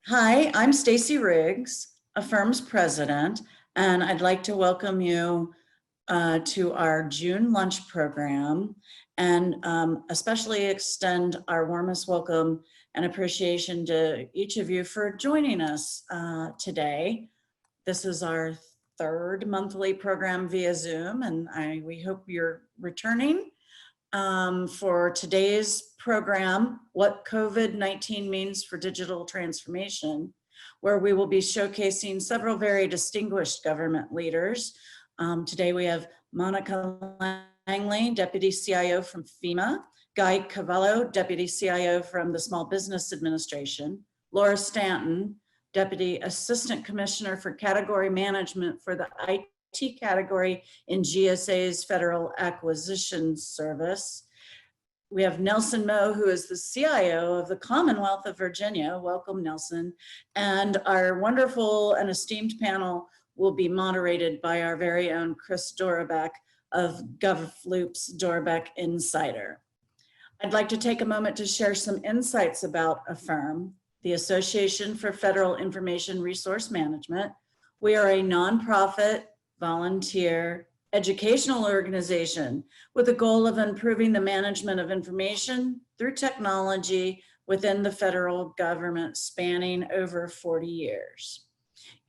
Hi, I'm Stacy Riggs, AFFIRM's president, and I'd like to welcome you to our June lunch program and especially extend our warmest welcome and appreciation to each of you for joining us today. This is our third monthly program via Zoom, and we hope you're returning. For today's program, What COVID-19 Means for Digital Transformation, where we will be showcasing several very distinguished government leaders. Today we have Monica Langley, Deputy CIO from Fema, Guy Cavallo, Deputy CIO from the Small Business Administration, Laura Stanton, Deputy Assistant Commissioner for Category Management for the IT category in GSA's Federal Acquisitions Service. We have Nelson Moe, who is the CIO of the Commonwealth of Virginia. Welcome, Nelson. And our wonderful and esteemed panel will be moderated by our very own Chris Dorobek of GovLoop's DorobekINSIDER. I'd like to take a moment to share some insights about AFFIRM, the Association for Federal Information Resource Management. We are a nonprofit, volunteer, educational organization with the goal of improving the management of information through technology within the federal government spanning over 40 years.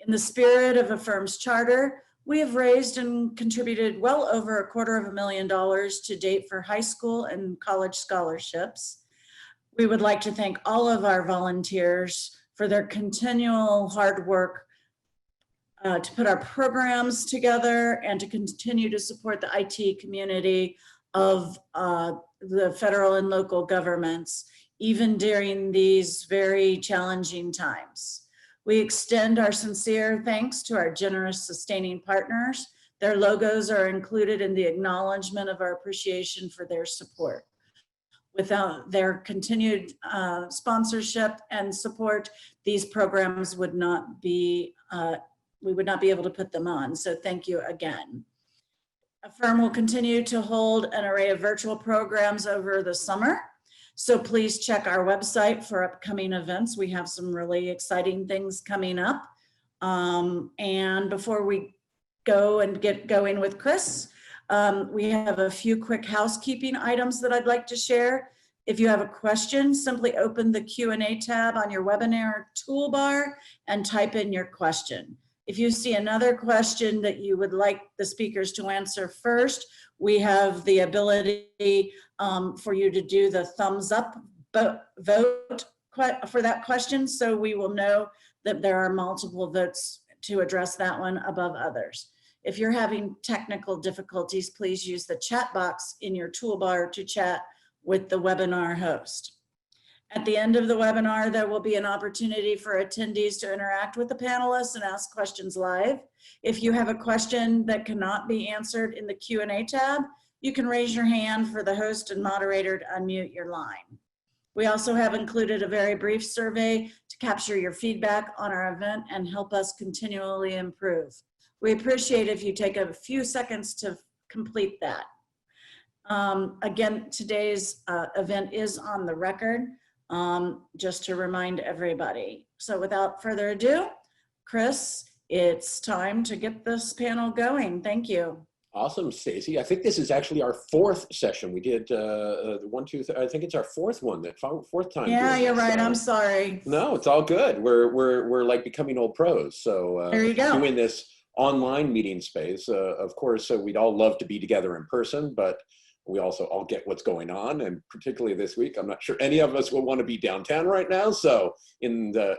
In the spirit of AFFIRM's charter, we have raised and contributed well over $250,000 to date for high school and college scholarships. We would like to thank all of our volunteers for their continual hard work to put our programs together and to continue to support the IT community of the federal and local governments, even during these very challenging times. We extend our sincere thanks to our generous sustaining partners. Their logos are included in the acknowledgement of our appreciation for their support. Without their continued sponsorship and support, these programs would not be we would not be able to put them on. So thank you again. AFFIRM will continue to hold an array of virtual programs over the summer. So please check our website for upcoming events. We have some really exciting things coming up. And before we go and get going with Chris, we have a few quick housekeeping items that I'd like to share. If you have a question, simply open the Q&A tab on your webinar toolbar and type in your question. If you see another question that you would like the speakers to answer first, we have the ability for you to do the thumbs up vote for that question, so we will know that there are multiple votes to address that one above others. If you're having technical difficulties, please use the chat box in your toolbar to chat with the webinar host. At the end of the webinar, there will be an opportunity for attendees to interact with the panelists and ask questions live. If you have a question that cannot be answered in the Q&A tab, you can raise your hand for the host and moderator to unmute your line. We also have included a very brief survey to capture your feedback on our event and help us continually improve. We appreciate if you take a few seconds to complete that. Again, today's event is on the record. Just to remind everybody. So without further ado, Chris, it's time to get this panel going. Thank you. Awesome, Stacy. I think this is actually our fourth session. We did I think it's our fourth one, fourth time. Yeah, you're right. I'm sorry. No, it's all good. We're like becoming old pros. So there you go. Doing this online meeting space. Of course, we'd all love to be together in person, but we also all get what's going on, and particularly this week, I'm not sure any of us will want to be downtown right now. So in the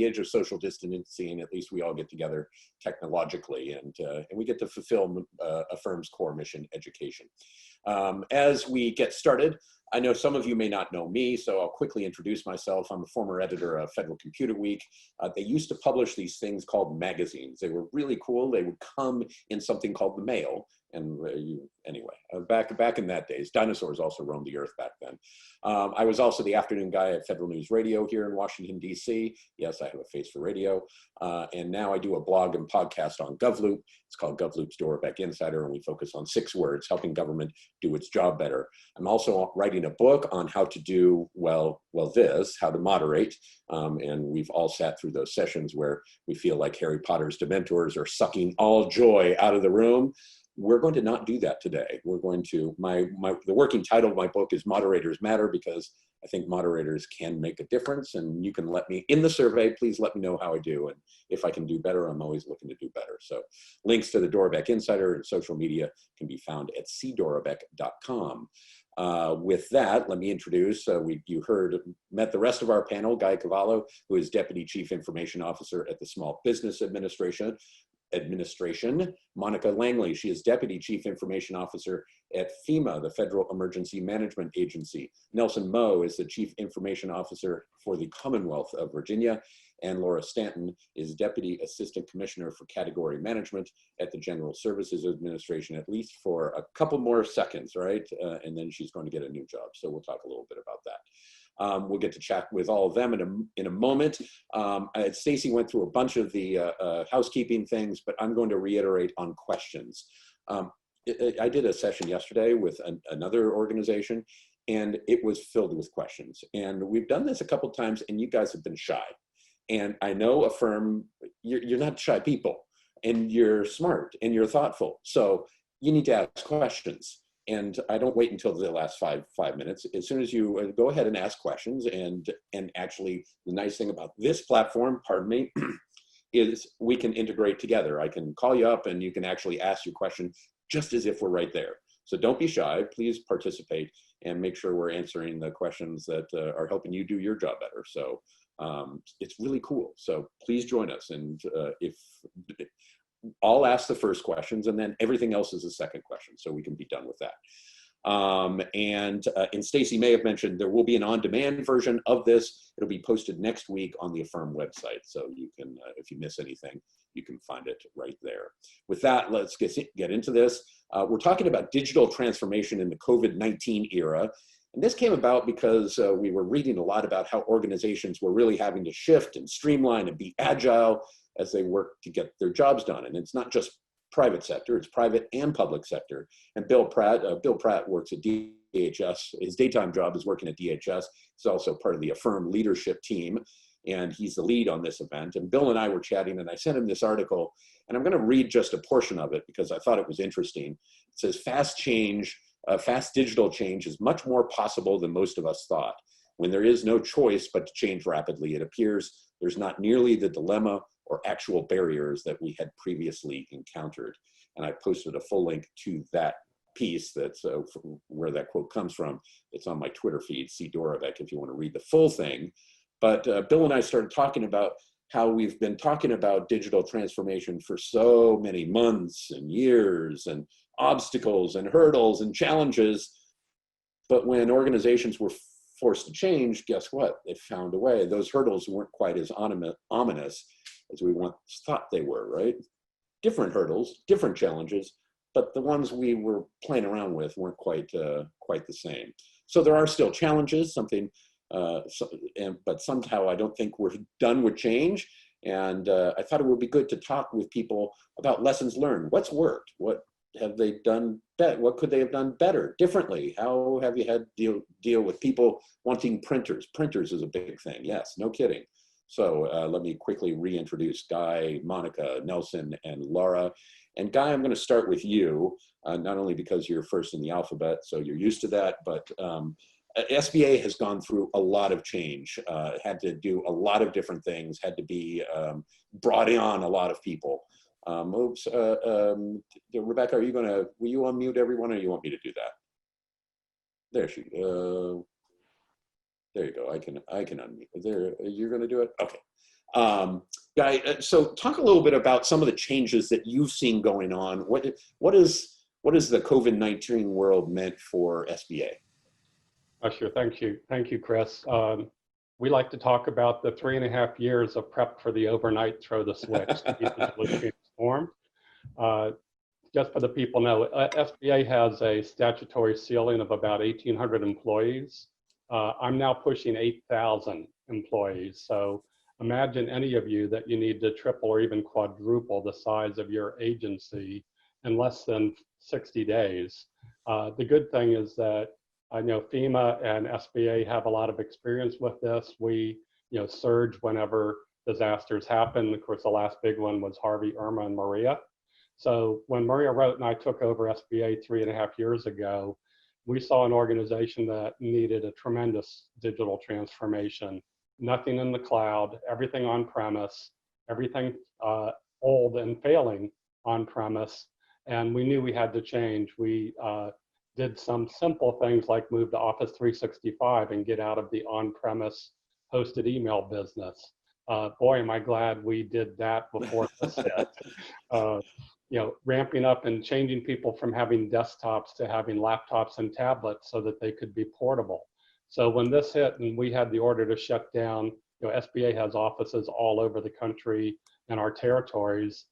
age of social distancing, at least we all get together technologically, and we get to fulfill AFFIRM's core mission, education. As we get started, I know some of you may not know me, so I'll quickly introduce myself. I'm a former editor of Federal Computer Week. They used to publish these things called magazines. They were really cool. They would come in something called the mail. And anyway, back in that days, dinosaurs also roamed the earth back then. I was also the afternoon guy at Federal News Radio here in Washington, D.C. Yes, I have a face for radio. And now I do a blog and podcast on GovLoop. It's called GovLoop's DorobekINSIDER, and we focus on 6 words, helping government do its job better. I'm also writing writing a book on how to do, how to moderate. And we've all sat through those sessions where we feel like Harry Potter's Dementors are sucking all joy out of the room. We're going to not do that today. We're going to, the working title of my book is Moderators Matter, because I think moderators can make a difference, and you can let me, in the survey, please let me know how I do. And if I can do better, I'm always looking to do better. So links to the Dorobek Insider and social media can be found at cdorobek.com. With that, let me introduce, met the rest of our panel, Guy Cavallo, who is Deputy Chief Information Officer at the Small Business Administration, Monica Langley, she is Deputy Chief Information Officer at FEMA, the Federal Emergency Management Agency. Nelson Moe is the Chief Information Officer for the Commonwealth of Virginia. And Laura Stanton is Deputy Assistant Commissioner for Category Management at the General Services Administration, at least for a couple more seconds, right? And then she's going to get a new job. So we'll talk a little bit about that. We'll get to chat with all of them in a moment. Stacy went through a bunch of the housekeeping things, but I'm going to reiterate on questions. I did a session yesterday with another organization, and it was filled with questions. And we've done this a couple times, and you guys have been shy. And I know AFFIRM, you're not shy people, and you're smart, and you're thoughtful. So you need to ask questions. And I don't wait until the last five minutes. As soon as you go ahead and ask questions, and actually the nice thing about this platform, pardon me, is we can integrate together. I can call you up and you can actually ask your question just as if we're right there. So don't be shy, please participate and make sure we're answering the questions that are helping you do your job better. So it's really cool. So please join us. And I'll ask the first questions, and then everything else is a second question, so we can be done with that. And Stacy may have mentioned there will be an on-demand version of this. It'll be posted next week on the AFFIRM website, so you can, if you miss anything, you can find it right there. With that, let's get into this. We're talking about digital transformation in the COVID-19 era. And this came about because we were reading a lot about how organizations were really having to shift and streamline and be agile as they work to get their jobs done. And it's not just private sector, it's private and public sector. And Bill Pratt works at DHS. His daytime job is working at DHS. He's also part of the AFFIRM leadership team, and he's the lead on this event. And Bill and I were chatting, and I sent him this article, and I'm gonna read just a portion of it because I thought it was interesting. It says, fast digital change is much more possible than most of us thought. When there is no choice but to change rapidly, it appears there's not nearly the dilemma or actual barriers that we had previously encountered. And I posted a full link to that piece that's where that quote comes from. It's on my Twitter feed, see Dorobek, if you want to read the full thing. But Bill and I started talking about how we've been talking about digital transformation for so many months and years, and obstacles and hurdles and challenges. But when organizations were forced to change, guess what? They found a way. Those hurdles weren't quite as ominous as we once thought they were, right? Different hurdles, different challenges, but the ones we were playing around with weren't quite the same. So there are still challenges, but somehow I don't think we're done with change. And I thought it would be good to talk with people about lessons learned. What's worked? What have they done better? What could they have done better, differently? How have you had to deal with people wanting printers? Printers is a big thing, yes, no kidding. So let me quickly reintroduce Guy, Monica, Nelson, and Laura. And Guy, I'm going to start with you, not only because you're first in the alphabet, so you're used to that, but SBA has gone through a lot of change, had to do a lot of different things, had to be brought on a lot of people. Rebecca, will you unmute everyone, or you want me to do that? There you go. I can unmute. You're going to do it? Okay. Guy, so talk a little bit about some of the changes that you've seen going on. What is the COVID-19 world meant for SBA? Sure. Thank you, Chris. We like to talk about the 3.5 years of prep for the overnight throw the switch to be digitally transformed. Just for the people know, SBA has a statutory ceiling of about 1,800 employees. I'm now pushing 8,000 employees. So imagine any of you that you need to triple or even quadruple the size of your agency in less than 60 days. The good thing is that I know FEMA and SBA have a lot of experience with this. We, surge whenever disasters happen. Of course, the last big one was Harvey, Irma, and Maria. So when Maria wrote and I took over SBA 3.5 years ago, we saw an organization that needed a tremendous digital transformation. Nothing in the cloud, everything on premise, everything old and failing on premise. And we knew we had to change. We did some simple things like move to Office 365 and get out of the on-premise hosted email business. Boy, am I glad we did that before this hit. Ramping up and changing people from having desktops to having laptops and tablets so that they could be portable. So when this hit and we had the order to shut down, SBA has offices all over the country and our territories.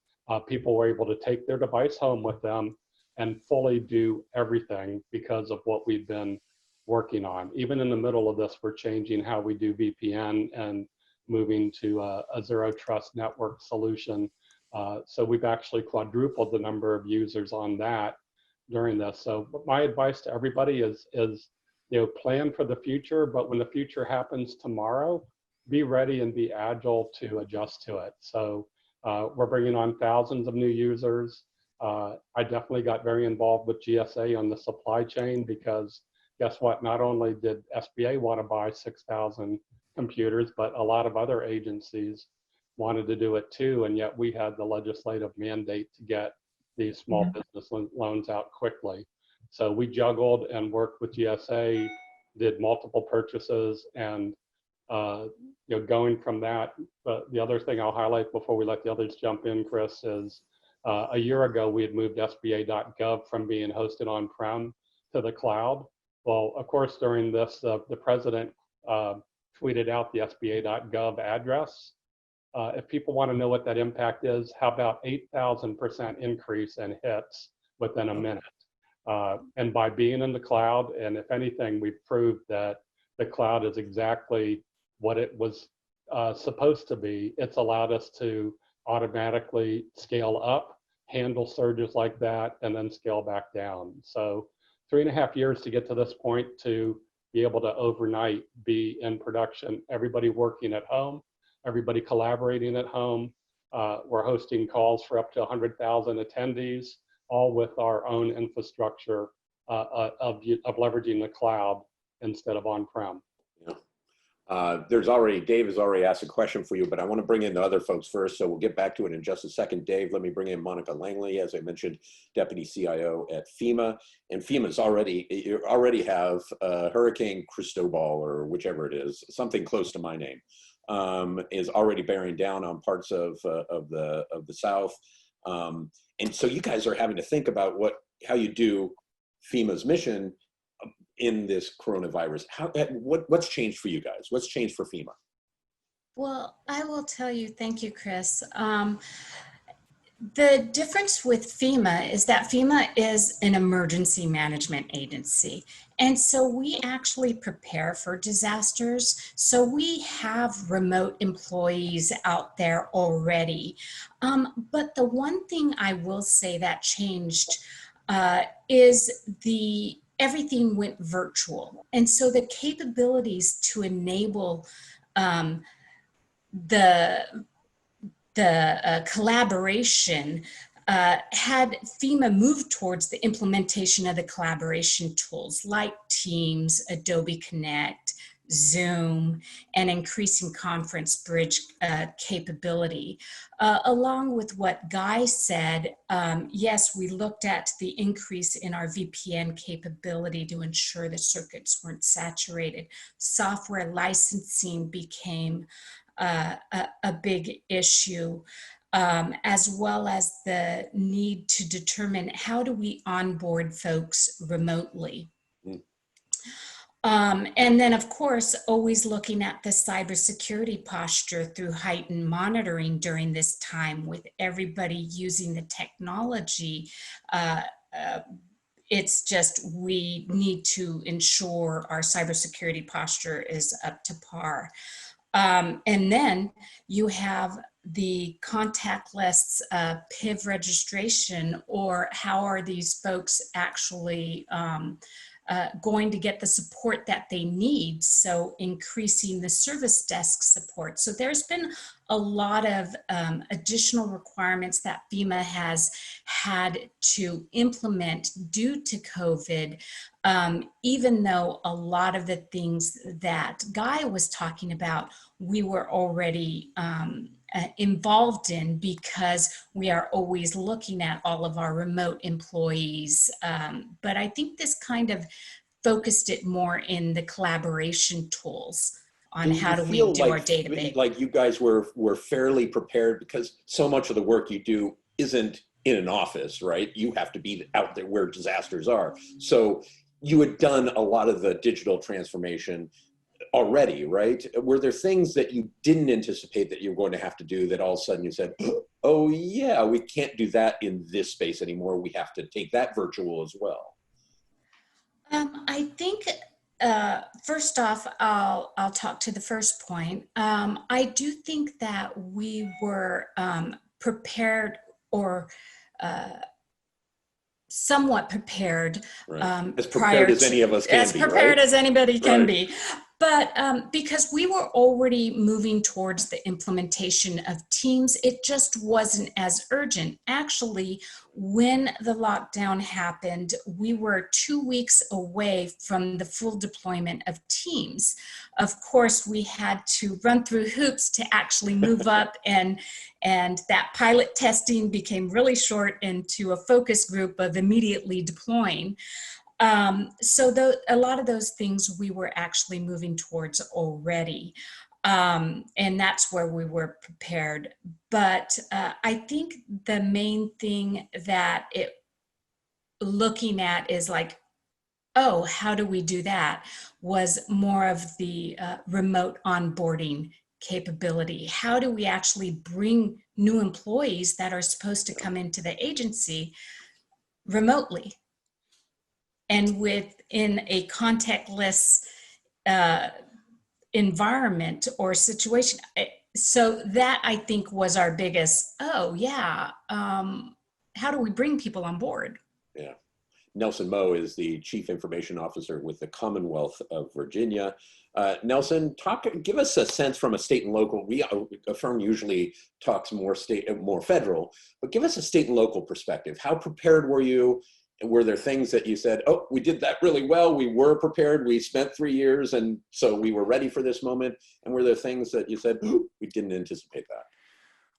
People were able to take their device home with them and fully do everything because of what we've been working on. Even in the middle of this, we're changing how we do VPN and moving to a zero trust network solution. So we've actually quadrupled the number of users on that during this. So my advice to everybody is plan for the future, but when the future happens tomorrow, be ready and be agile to adjust to it. So we're bringing on thousands of new users. I definitely got very involved with GSA on the supply chain because guess what? Not only did SBA want to buy 6,000 computers, but a lot of other agencies wanted to do it too. And yet we had the legislative mandate to get these small business loans out quickly. So we juggled and worked with GSA, did multiple purchases, and going from that. But the other thing I'll highlight before we let the others jump in, Chris, is a year ago we had moved SBA.gov from being hosted on-prem to the cloud. Well, of course, during this, the president tweeted out the SBA.gov address. If people want to know what that impact is, how about 8,000% increase in hits within a minute? And by being in the cloud, and if anything, we've proved that the cloud is exactly what it was supposed to be. It's allowed us to automatically scale up, handle surges like that, and then scale back down. So 3.5 years to get to this point to be able to overnight be in production, everybody working at home, everybody collaborating at home. We're hosting calls for up to 100,000 attendees, all with our own infrastructure of leveraging the cloud instead of on-prem. Yeah. Dave has already asked a question for you, but I want to bring in the other folks first, so we'll get back to it in just a second. Dave, let me bring in Monica Langley, as I mentioned, Deputy CIO at FEMA. And FEMA's you already have Hurricane Cristobal, or whichever it is, something close to my name, is already bearing down on parts of the South. And so you guys are having to think about how you do FEMA's mission in this coronavirus. What's changed for you guys? What's changed for FEMA? Well, I will tell you, thank you, Chris. The difference with FEMA is that FEMA is an emergency management agency. And so we actually prepare for disasters. So we have remote employees out there already. But the one thing I will say that changed is everything went virtual. And so the capabilities to enable the collaboration had FEMA moved towards the implementation of the collaboration tools like Teams, Adobe Connect, Zoom, and increasing conference bridge capability. Along with what Guy said, yes, we looked at the increase in our VPN capability to ensure the circuits weren't saturated. Software licensing became a big issue, as well as the need to determine how do we onboard folks remotely. And then, of course, always looking at the cybersecurity posture through heightened monitoring during this time with everybody using the technology. It's just we need to ensure our cybersecurity posture is up to par. And then you have the contactless PIV registration, or how are these folks actually going to get the support that they need. So increasing the service desk support. So there's been a lot of additional requirements that FEMA has had to implement due to COVID, even though a lot of the things that Guy was talking about, we were already involved in, because we are always looking at all of our remote employees. But I think this kind of focused it more in the collaboration tools on how do we do our database. Like you guys were fairly prepared, because so much of the work you do isn't in an office, right? You have to be out there where disasters are. So you had done a lot of the digital transformation already, right? Were there things that you didn't anticipate that you were going to have to do that all of a sudden you said, oh yeah, we can't do that in this space anymore. We have to take that virtual as well? I think, first off, I'll talk to the first point. I do think that we were prepared, or somewhat prepared. Right. As prepared as any of us can be, as prepared as anybody can Right. be. But because we were already moving towards the implementation of Teams, it just wasn't as urgent. Actually, when the lockdown happened, we were 2 weeks away from the full deployment of Teams. Of course, we had to run through hoops to actually move up, and that pilot testing became really short into a focus group of immediately deploying. So a lot of those things we were actually moving towards already. And that's where we were prepared. But I think the main thing that looking at is like, oh, how do we do that? Was more of the remote onboarding capability. How do we actually bring new employees that are supposed to come into the agency remotely? And within a contactless environment or situation. So that, I think, was our biggest, oh yeah, how do we bring people on board? Yeah. Nelson Moe is the Chief Information Officer with the Commonwealth of Virginia. Nelson, give us a sense from a state and local. AFFIRM usually talks more federal, but give us a state and local perspective. How prepared were you? Were there things that you said, oh, we did that really well, we were prepared, we spent 3 years, and so we were ready for this moment? And were there things that you said, oh, we didn't anticipate that?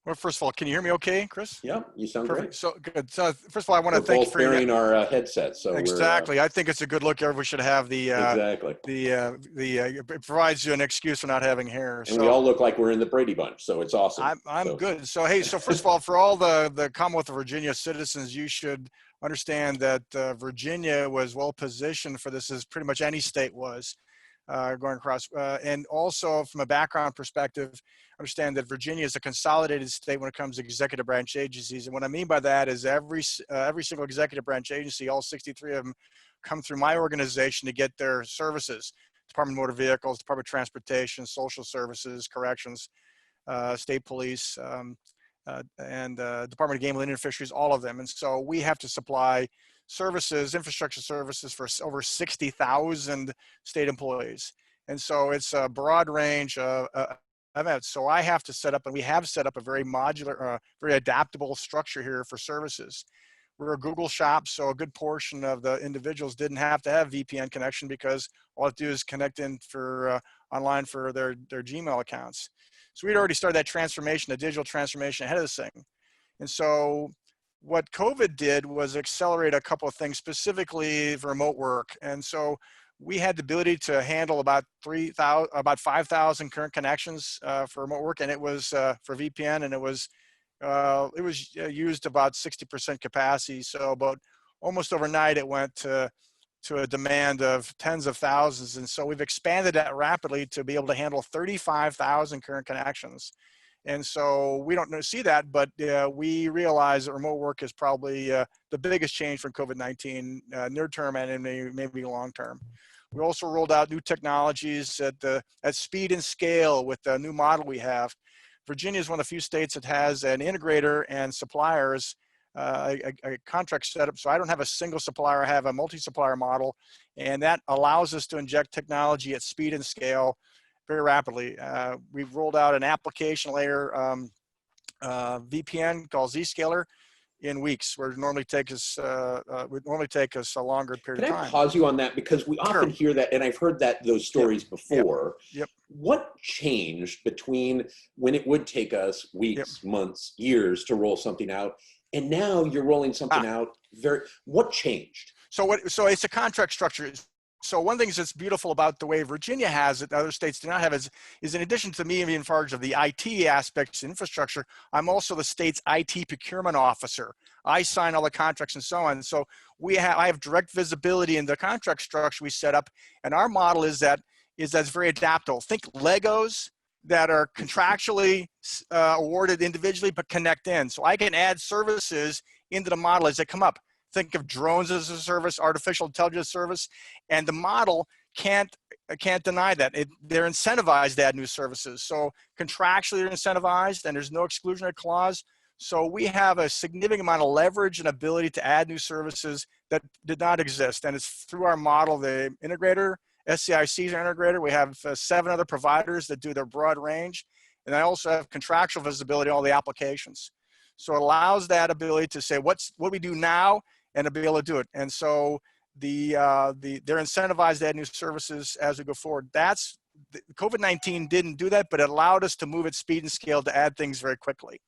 Well, first of all, can you hear me okay, Chris? Yeah, you sound Perfect. great. So good. So first of all, I want to thank you for wearing our headsets. So exactly. I think it's a good look. Everybody should have the exactly. It provides you an excuse for not having hair. And we all look like we're in the Brady Bunch, so it's awesome. I'm good. So hey, so first of all, for all the Commonwealth of Virginia citizens, you should understand that Virginia was well positioned for this, as pretty much any state was going across. And also from a background perspective, understand that Virginia is a consolidated state when it comes to executive branch agencies. And what I mean by that is every single executive branch agency, all 63 of them, come through my organization to get their services. Department of Motor Vehicles, Department of Transportation, Social Services, Corrections, State Police, and Department of Game and Indian Fisheries, all of them. And so we have to supply services, infrastructure services for over 60,000 state employees. And so it's a broad range of events. So I have to set up, and we have set up a very modular, very adaptable structure here for services. We're a Google shop, so a good portion of the individuals didn't have to have VPN connection, because all I have to do is connect in for online for their Gmail accounts. So we'd already started that transformation, the digital transformation ahead of this thing. And so what COVID did was accelerate a couple of things, specifically for remote work. And so we had the ability to handle about 5,000 current connections for remote work, and it was for VPN, and it was used about 60% capacity. So about almost overnight, it went to a demand of tens of thousands. And so we've expanded that rapidly to be able to handle 35,000 current connections. And so we don't see that, but we realize that remote work is probably the biggest change from COVID-19 near term and maybe long term. We also rolled out new technologies at speed and scale with the new model we have. Virginia is one of the few states that has an integrator and suppliers a contract setup. So I don't have a single supplier, I have a multi-supplier model, and that allows us to inject technology at speed and scale very rapidly. We've rolled out an application layer VPN called Zscaler in weeks, where it normally take us would normally take us a longer period Can of I time. pause you on that? Because we often hear that, and I've heard those stories before. Yep. What changed between when it would take us weeks, months, years to roll something out, and now you're rolling something out what changed? So it's a contract structure. So one of the things that's beautiful about the way Virginia has it, other states do not have, is in addition to me being in charge of the IT aspects, infrastructure, I'm also the state's IT procurement officer. I sign all the contracts and so on. So I have direct visibility in the contract structure we set up, and our model is that's very adaptable. Think Legos that are contractually awarded individually but connect in. So I can add services into the model as they come up. Think of drones as a service, artificial intelligence service, and the model can't deny that. They're incentivized to add new services. So contractually they're incentivized, and there's no exclusionary clause. So we have a significant amount of leverage and ability to add new services that did not exist. And it's through our model, the integrator, SCIC is our integrator. We have 7 other providers that do their broad range. And I also have contractual visibility on all the applications. So it allows that ability to say what we do now and to be able to do it. And so they're incentivized to add new services as we go forward. COVID-19 didn't do that, but it allowed us to move at speed and scale to add things very quickly.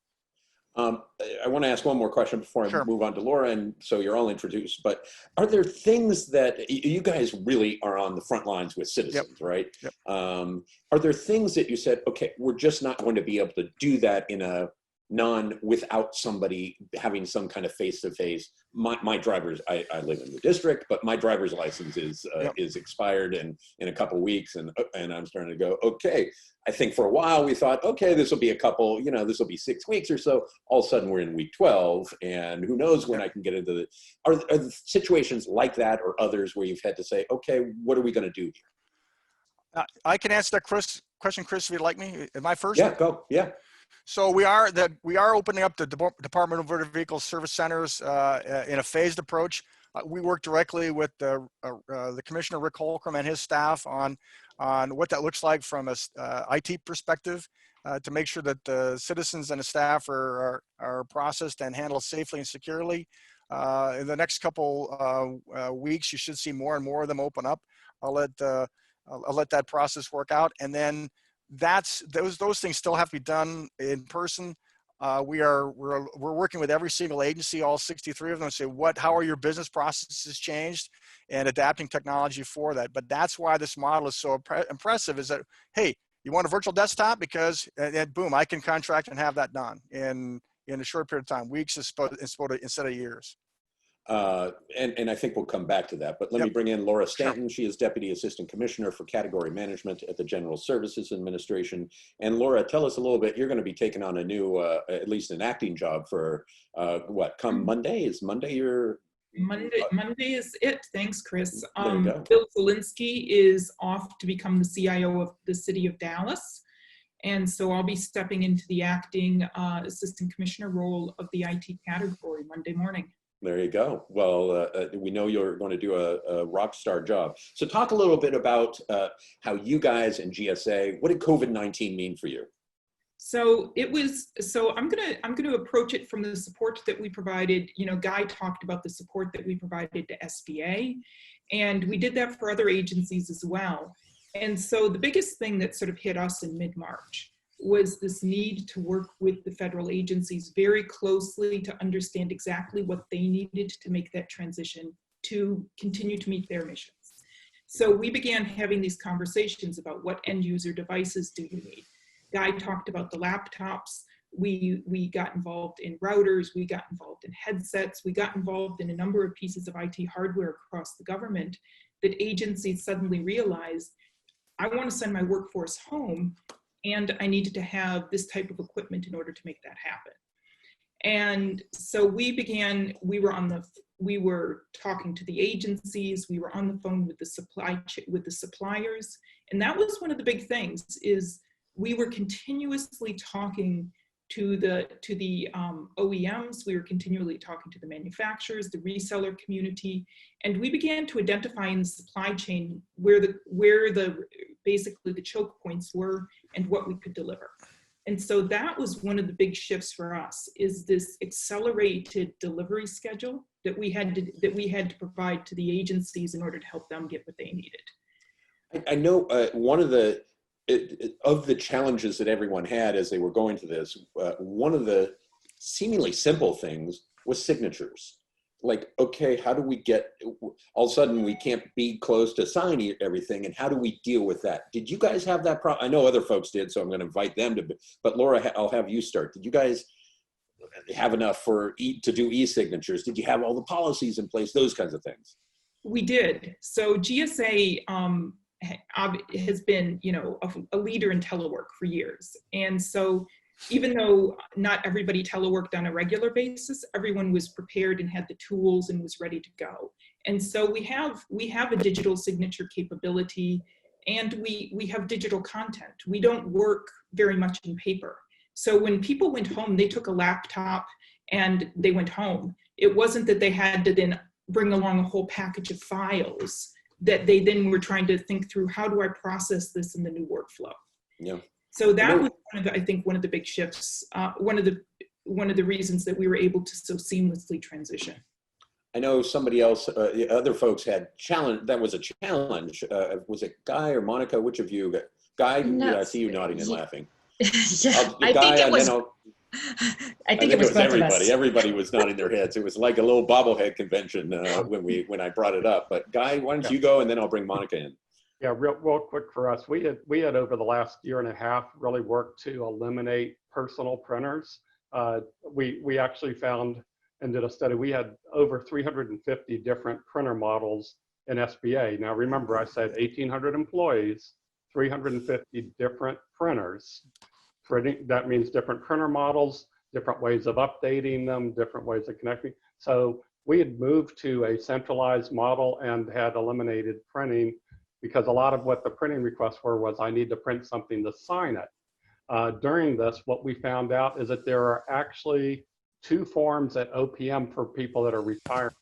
I want to ask one more question before I move on to Laura, and so you're all introduced, but are there things that you guys really are on the front lines with citizens, right? Yep. Are there things that you said, okay, we're just not going to be able to do that in a without somebody having some kind of face-to-face? My driver's, I live in the district, but my driver's license is expired in a couple of weeks, and I'm starting to go, okay, I think for a while we thought, okay, this will be this will be 6 weeks or so. All of a sudden we're in week 12, and who knows when I can get into are there situations like that or others where you've had to say, okay, what are we going to do here? I can answer that question, Chris, if you'd like me. Am I first? Yeah, go. Yeah. So we are opening up the Department of Motor Vehicle Service Centers in a phased approach. We work directly with the Commissioner Rick Holcomb and his staff on what that looks like from a IT perspective to make sure that the citizens and the staff are processed and handled safely and securely. In the next couple weeks, you should see more and more of them open up. I'll let that process work out, and then those things still have to be done in person. We're working with every single agency, all 63 of them, to say how are your business processes changed, and adapting technology for that. But that's why this model is so impressive, is that, hey, you want a virtual desktop? Because and boom, I can contract and have that done in a short period of time, weeks instead of years. And I think we'll come back to that, but let me bring in Laura Stanton. She is Deputy Assistant Commissioner for Category Management at the General Services Administration. And Laura, tell us a little bit. You're going to be taking on a new, at least an acting job for come Monday? Is Monday your... Monday is it. Thanks, Chris. There you go. Bill Zielinski is off to become the CIO of the city of Dallas. And so I'll be stepping into the acting Assistant Commissioner role of the IT category Monday morning. There you go. Well, we know you're going to do a rock star job. So talk a little bit about how you guys and GSA, what did COVID-19 mean for you? So I'm gonna approach it from the support that we provided. Guy talked about the support that we provided to SBA, and we did that for other agencies as well. And so the biggest thing that sort of hit us in mid-March was this need to work with the federal agencies very closely to understand exactly what they needed to make that transition to continue to meet their missions. So we began having these conversations about what end user devices do you need. Guy talked about the laptops. We got involved in routers, we got involved in headsets, we got involved in a number of pieces of IT hardware across the government that agencies suddenly realized, I want to send my workforce home, and I needed to have this type of equipment in order to make that happen. And so we were talking to the agencies, we were on the phone with the suppliers, and that was one of the big things, is we were continuously talking to the OEMs. We were continually talking to the manufacturers, the reseller community, and we began to identify in the supply chain where basically the choke points were and what we could deliver. And so that was one of the big shifts for us, is this accelerated delivery schedule that we had to provide to the agencies in order to help them get what they needed. I know one of the challenges that everyone had as they were going to this, one of the seemingly simple things was signatures. Like, okay, how do we get, all of a sudden we can't be close to signing everything, and how do we deal with that? Did you guys have that problem? I know other folks did, so I'm going to invite them to, but Laura, I'll have you start. Did you guys have enough to do e-signatures? Did you have all the policies in place, those kinds of things? We did. So GSA has been, a leader in telework for years. And so even though not everybody teleworked on a regular basis, everyone was prepared and had the tools and was ready to go. And so we have a digital signature capability, and we have digital content. We don't work very much in paper. So when people went home, they took a laptop and they went home. It wasn't that they had to then bring along a whole package of files that they then were trying to think through, how do I process this in the new workflow? Yeah. So that was I think one of the big shifts, one of the reasons that we were able to so seamlessly transition. I know somebody else, other folks had challenge. That was a challenge. Was it Guy or Monica? Which of you? Guy? No. Yeah, I see you nodding and laughing. Yeah, I think it was. I think it was both everybody. of us. Everybody was nodding their heads. It was like a little bobblehead convention when I brought it up. But Guy, why don't you go, and then I'll bring Monica in. Yeah, real quick for us. We had over the last year and a half really worked to eliminate personal printers. We actually found and did a study. We had over 350 different printer models in SBA. Now remember, I said 1,800 employees, 350 different printers. That means different printer models, different ways of updating them, different ways of connecting. So we had moved to a centralized model and had eliminated printing, because a lot of what the printing requests were was, I need to print something to sign it. During this, what we found out is that there are actually 2 forms at OPM for people that are retiring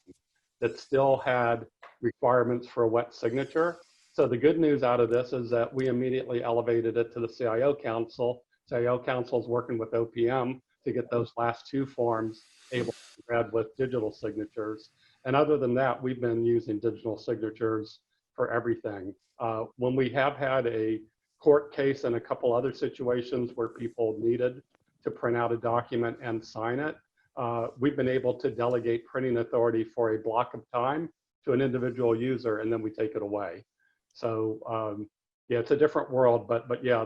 that still had requirements for a wet signature. So the good news out of this is that we immediately elevated it to the CIO Council. CIO Council is working with OPM to get those last 2 forms able to be read with digital signatures. And other than that, we've been using digital signatures for everything. When we have had a court case and a couple other situations where people needed to print out a document and sign it, we've been able to delegate printing authority for a block of time to an individual user, and then we take it away. So yeah, it's a different world, but yeah,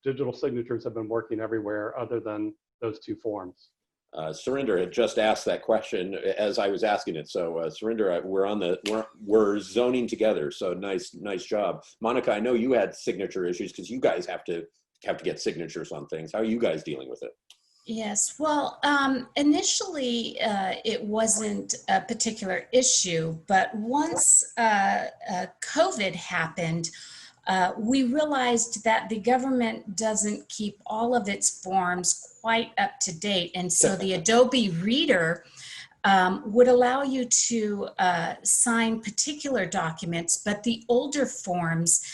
digital signatures have been working everywhere other than those 2 forms. Surinder had just asked that question as I was asking it. So Surinder, we're zoning together. So nice job. Monica, I know you had signature issues because you guys have to get signatures on things. How are you guys dealing with it? Yes, well, initially it wasn't a particular issue, but once COVID happened, we realized that the government doesn't keep all of its forms quite up to date. And so the Adobe Reader would allow you to sign particular documents, but the older forms,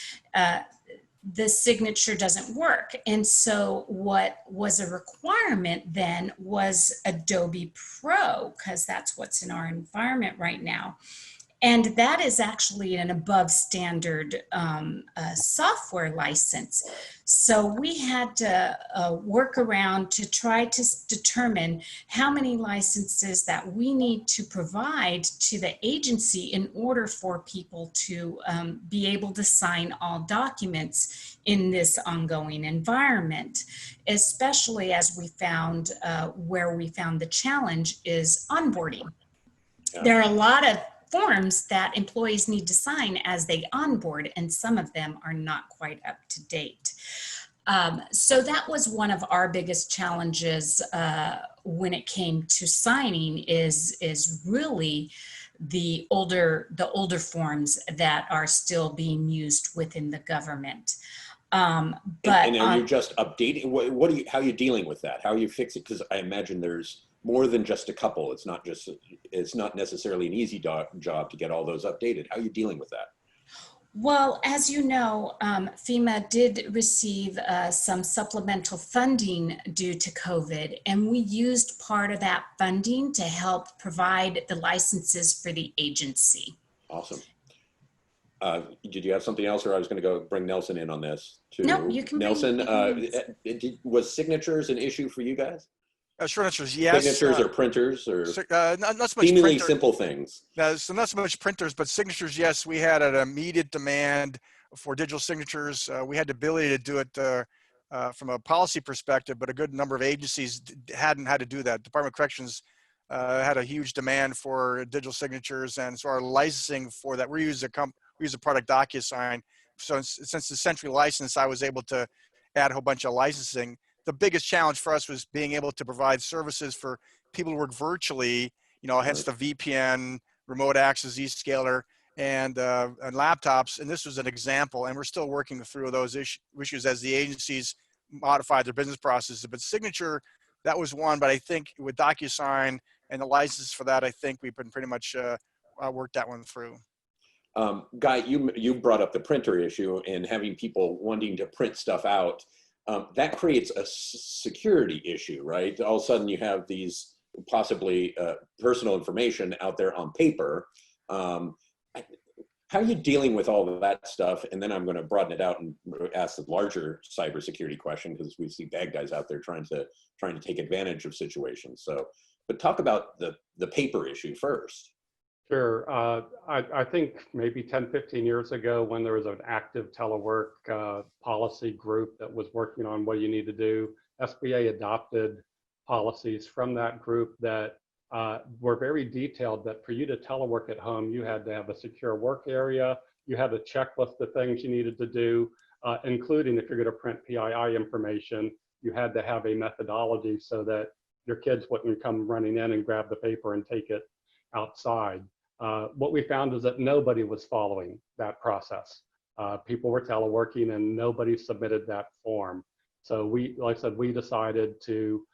the signature doesn't work. And so what was a requirement then was Adobe Pro, because that's what's in our environment right now. And that is actually an above standard software license. So we had to work around to try to determine how many licenses that we need to provide to the agency in order for people to be able to sign all documents in this ongoing environment, especially as we found where we found the challenge is onboarding. Yeah. There are a lot of forms that employees need to sign as they onboard, and some of them are not quite up to date. So that was one of our biggest challenges when it came to signing is really the older forms that are still being used within the government. But and are you just updating? What are you? How are you dealing with that? How are you fixing? Because I imagine there's more than just a couple. It's not necessarily an easy job to get all those updated. How are you dealing with that? well, as you know, FEMA did receive some supplemental funding due to COVID, and we used part of that funding to help provide the licenses for the agency. Awesome. Did you have something else, or I was going to go bring Nelson in on this too? No, you can. Nelson, was signatures an issue for you guys? Short answer is yes. Signatures or printers or not so much seemingly printer, simple things. so not so much printers, but signatures. Yes, we had an immediate demand for digital signatures. We had the ability to do it from a policy perspective, but a good number of agencies hadn't had to do that. Department of Corrections had a huge demand for digital signatures, and so our licensing for that, we use a product DocuSign. So since the century license, I was able to add a whole bunch of licensing. The biggest challenge for us was being able to provide services for people who work virtually, hence the VPN, remote access, Zscaler, and laptops. And this was an example, and we're still working through those issues as the agencies modify their business processes. But signature, that was one, but I think with DocuSign and the license for that, I think we've been pretty much worked that one through. Guy, you brought up the printer issue and having people wanting to print stuff out. That creates a security issue, right? All of a sudden you have these possibly personal information out there on paper. How are you dealing with all of that stuff? And then I'm going to broaden it out and ask the larger cybersecurity question, because we see bad guys out there trying to take advantage of situations. So, but talk about the paper issue first. Sure. I think maybe 10, 15 years ago, when there was an active telework policy group that was working on what you need to do, SBA adopted policies from that group that were very detailed, that for you to telework at home, you had to have a secure work area, you had a checklist of things you needed to do, including if you're going to print PII information, you had to have a methodology so that your kids wouldn't come running in and grab the paper and take it outside. What we found is that nobody was following that process. People were teleworking and nobody submitted that form. So like I said, we decided to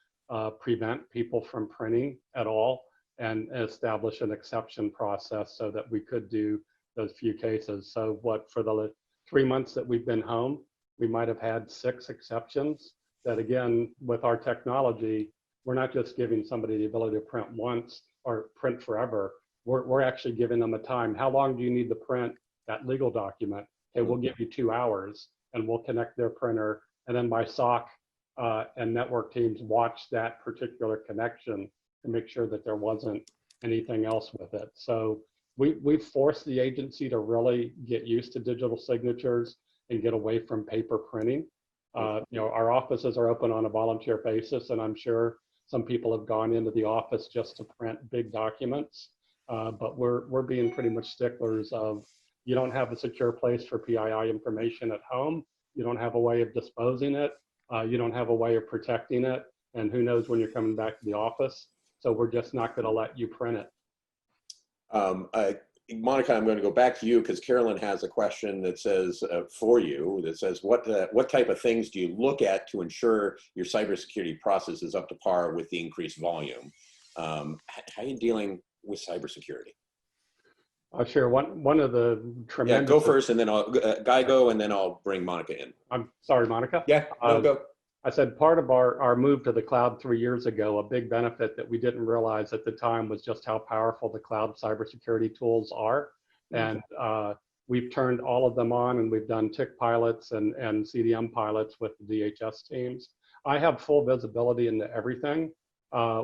prevent people from printing at all and establish an exception process so that we could do those few cases. So for the 3 months that we've been home, we might have had 6 exceptions that, again, with our technology, we're not just giving somebody the ability to print once or print forever. We're actually giving them a time. How long do you need to print that legal document? Okay, we'll give you 2 hours and we'll connect their printer. And then my SOC and network teams watch that particular connection to make sure that there wasn't anything else with it. So we forced the agency to really get used to digital signatures and get away from paper printing. Our offices are open on a volunteer basis, and I'm sure some people have gone into the office just to print big documents. But we're being pretty much sticklers of, you don't have a secure place for PII information at home. You don't have a way of disposing it. You don't have a way of protecting it. And who knows when you're coming back to the office. So we're just not going to let you print it. Monica, I'm going to go back to you because Carolyn has a question that says for you, that says, what type of things do you look at to ensure your cybersecurity process is up to par with the increased volume? How are you dealing with cybersecurity? Sure. One of the tremendous. Yeah, go first, and then Guy go, and then I'll bring Monica in. I'm sorry, Monica. Yeah, no, go. I said part of our move to the cloud 3 years ago, a big benefit that we didn't realize at the time was just how powerful the cloud cybersecurity tools are. And we've turned all of them on, and we've done tick pilots and CDM pilots with the DHS teams. I have full visibility into everything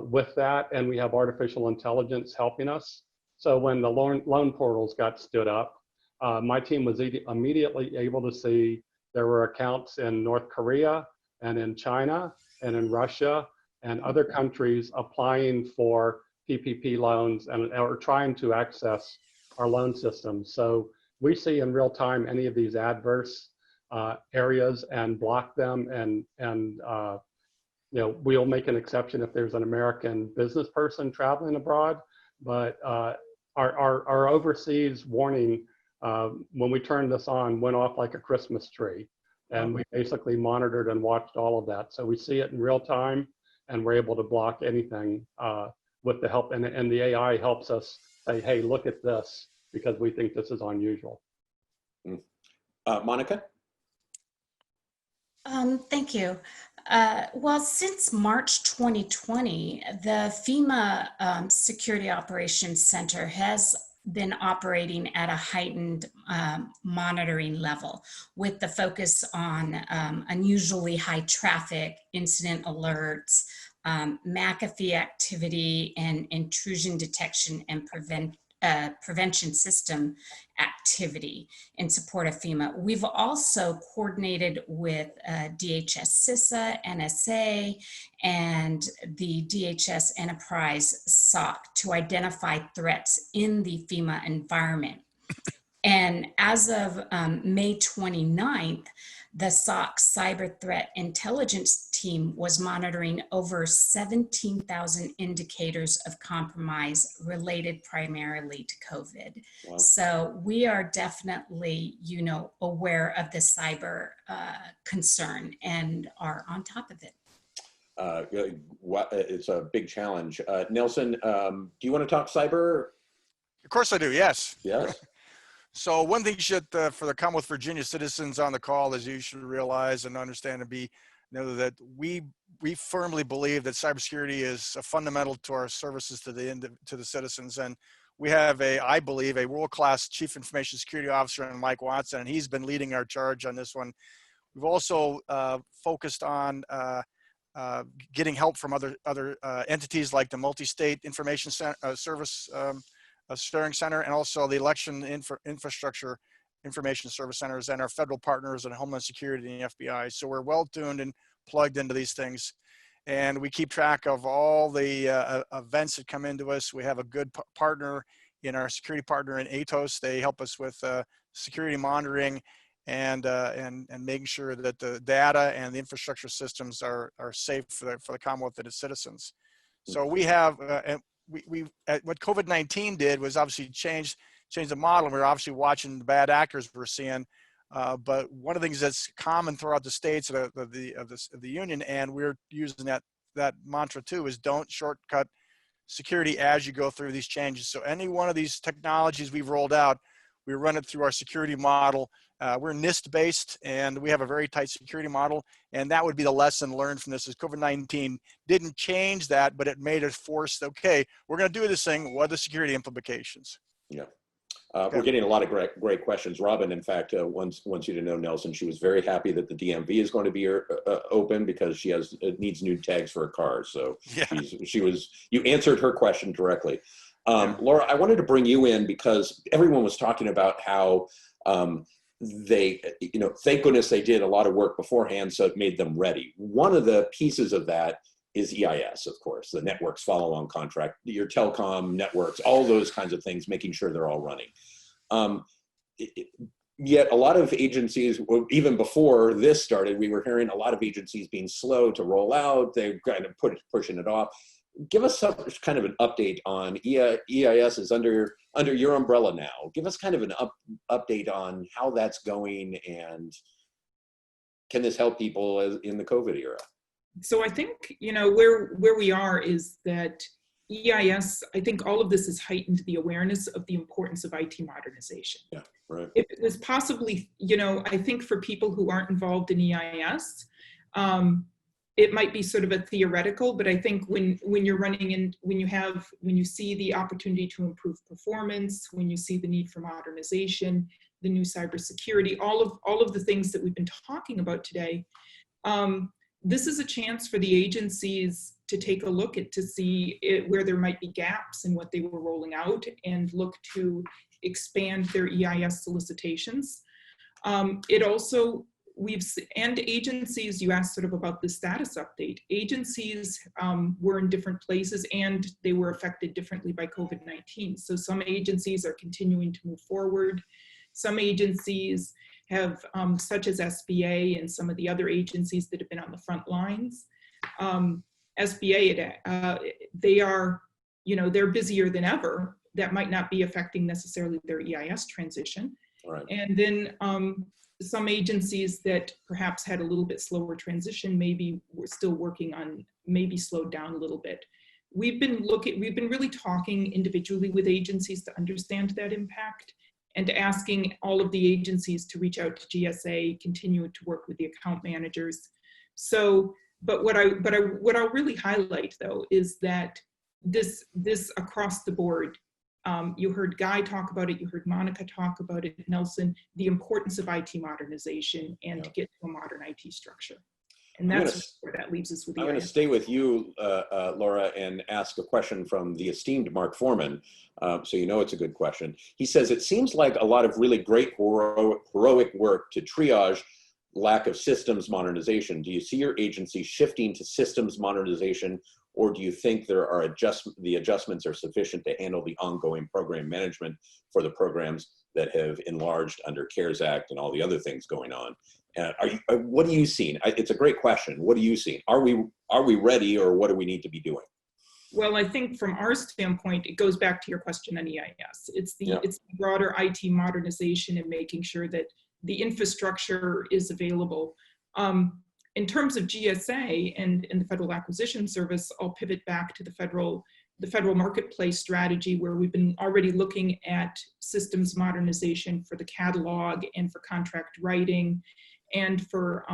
with that, and we have artificial intelligence helping us. So when the loan portals got stood up, my team was immediately able to see there were accounts in North Korea and in China and in Russia and other countries applying for PPP loans or trying to access our loan system. So we see in real time any of these adverse areas and block them, and we'll make an exception if there's an American business person traveling abroad. But our overseas warning, when we turned this on, went off like a Christmas tree. And we basically monitored and watched all of that. So we see it in real time, and we're able to block anything with the help. And the AI helps us say, hey, look at this, because we think this is unusual. Monica? Thank you. Well, since March 2020, the FEMA Security Operations Center has been operating at a heightened monitoring level, with the focus on unusually high traffic, incident alerts, McAfee activity, and intrusion detection and prevention system activity in support of FEMA. We've also coordinated with DHS CISA, NSA, and the DHS Enterprise SOC to identify threats in the FEMA environment. And as of May 29th, the SOC Cyber Threat Intelligence Team was monitoring over 17,000 indicators of compromise related primarily to COVID. Wow. So we are definitely, aware of the cyber concern and are on top of it. It's a big challenge. Nelson, do you want to talk cyber? Of course I do, yes. Yes. So one thing you should, for the Commonwealth of Virginia citizens on the call, is you should realize and understand and know that we firmly believe that cybersecurity is fundamental to our services to the citizens. And we have I believe, a world-class Chief Information Security Officer in Mike Watson, and he's been leading our charge on this one. We've also focused on getting help from other entities like the Multi-State Information Service Steering Center, and also the Election Infrastructure Information Service Centers, and our federal partners in Homeland Security and the FBI. So we're well tuned and plugged into these things. And we keep track of all the events that come into us. We have a good partner in our security partner in Atos. They help us with security monitoring and making sure that the data and the infrastructure systems are safe for the Commonwealth and its citizens. So we have, what COVID-19 did was obviously change the model. We're obviously watching the bad actors we're seeing, but one of the things that's common throughout the states of the union, and we're using that mantra too, is don't shortcut security as you go through these changes. So any one of these technologies we've rolled out, we run it through our security model. We're NIST based, and we have a very tight security model. And that would be the lesson learned from this, is COVID-19 didn't change that, but it made us force, okay, we're going to do this thing. What are the security implications? Yeah. We're getting a lot of great questions. Robin, in fact, wants you to know, Nelson, she was very happy that the DMV is going to be open because she needs new tags for her car. So yeah. You answered her question directly. Laura, I wanted to bring you in because everyone was talking about how thank goodness they did a lot of work beforehand, so it made them ready. One of the pieces of that is EIS, of course, the networks follow-on contract, your telecom networks, all those kinds of things, making sure they're all running. Yet a lot of agencies, even before this started, we were hearing a lot of agencies being slow to roll out. They're kind of pushing it off. Give us some kind of an update on EIS is under your umbrella now. Give us kind of an update on how that's going, and can this help people in the COVID era? So I think, where we are is that EIS, I think all of this has heightened the awareness of the importance of IT modernization. Yeah, right. If it was possibly, I think for people who aren't involved in EIS, it might be sort of a theoretical, but I think when you're running in, when you see the opportunity to improve performance, when you see the need for modernization, the new cybersecurity, all of the things that we've been talking about today, this is a chance for the agencies to take a look to see where there might be gaps in what they were rolling out and look to expand their EIS solicitations. It also, and agencies, you asked sort of about the status update. Agencies were in different places and they were affected differently by COVID-19. So some agencies are continuing to move forward. Some agencies have, such as SBA and some of the other agencies that have been on the front lines. SBA, they are, they're busier than ever. That might not be affecting necessarily their EIS transition. All right. And then some agencies that perhaps had a little bit slower transition, maybe we're still working on, maybe slowed down a little bit. We've been really talking individually with agencies to understand that impact, and asking all of the agencies to reach out to GSA, continue to work with the account managers. So, but what I'll really highlight though is that this across the board. You heard Guy talk about it, you heard Monica talk about it, Nelson, the importance of IT modernization and to get to a modern IT structure. And that's where that leaves us with the I'm going to stay with you, Laura, and ask a question from the esteemed Mark Foreman. So you know it's a good question. He says, it seems like a lot of really great heroic work to triage lack of systems modernization. Do you see your agency shifting to systems modernization, or do you think there are the adjustments are sufficient to handle the ongoing program management for the programs that have enlarged under CARES Act and all the other things going on? What are you seeing? It's a great question. What are you seeing? Are we ready, or what do we need to be doing? Well, I think from our standpoint, it goes back to your question on EIS. It's the broader IT modernization and making sure that the infrastructure is available. In terms of GSA and the Federal Acquisition Service, I'll pivot back to the federal marketplace strategy, where we've been already looking at systems modernization for the catalog and for contract writing, and for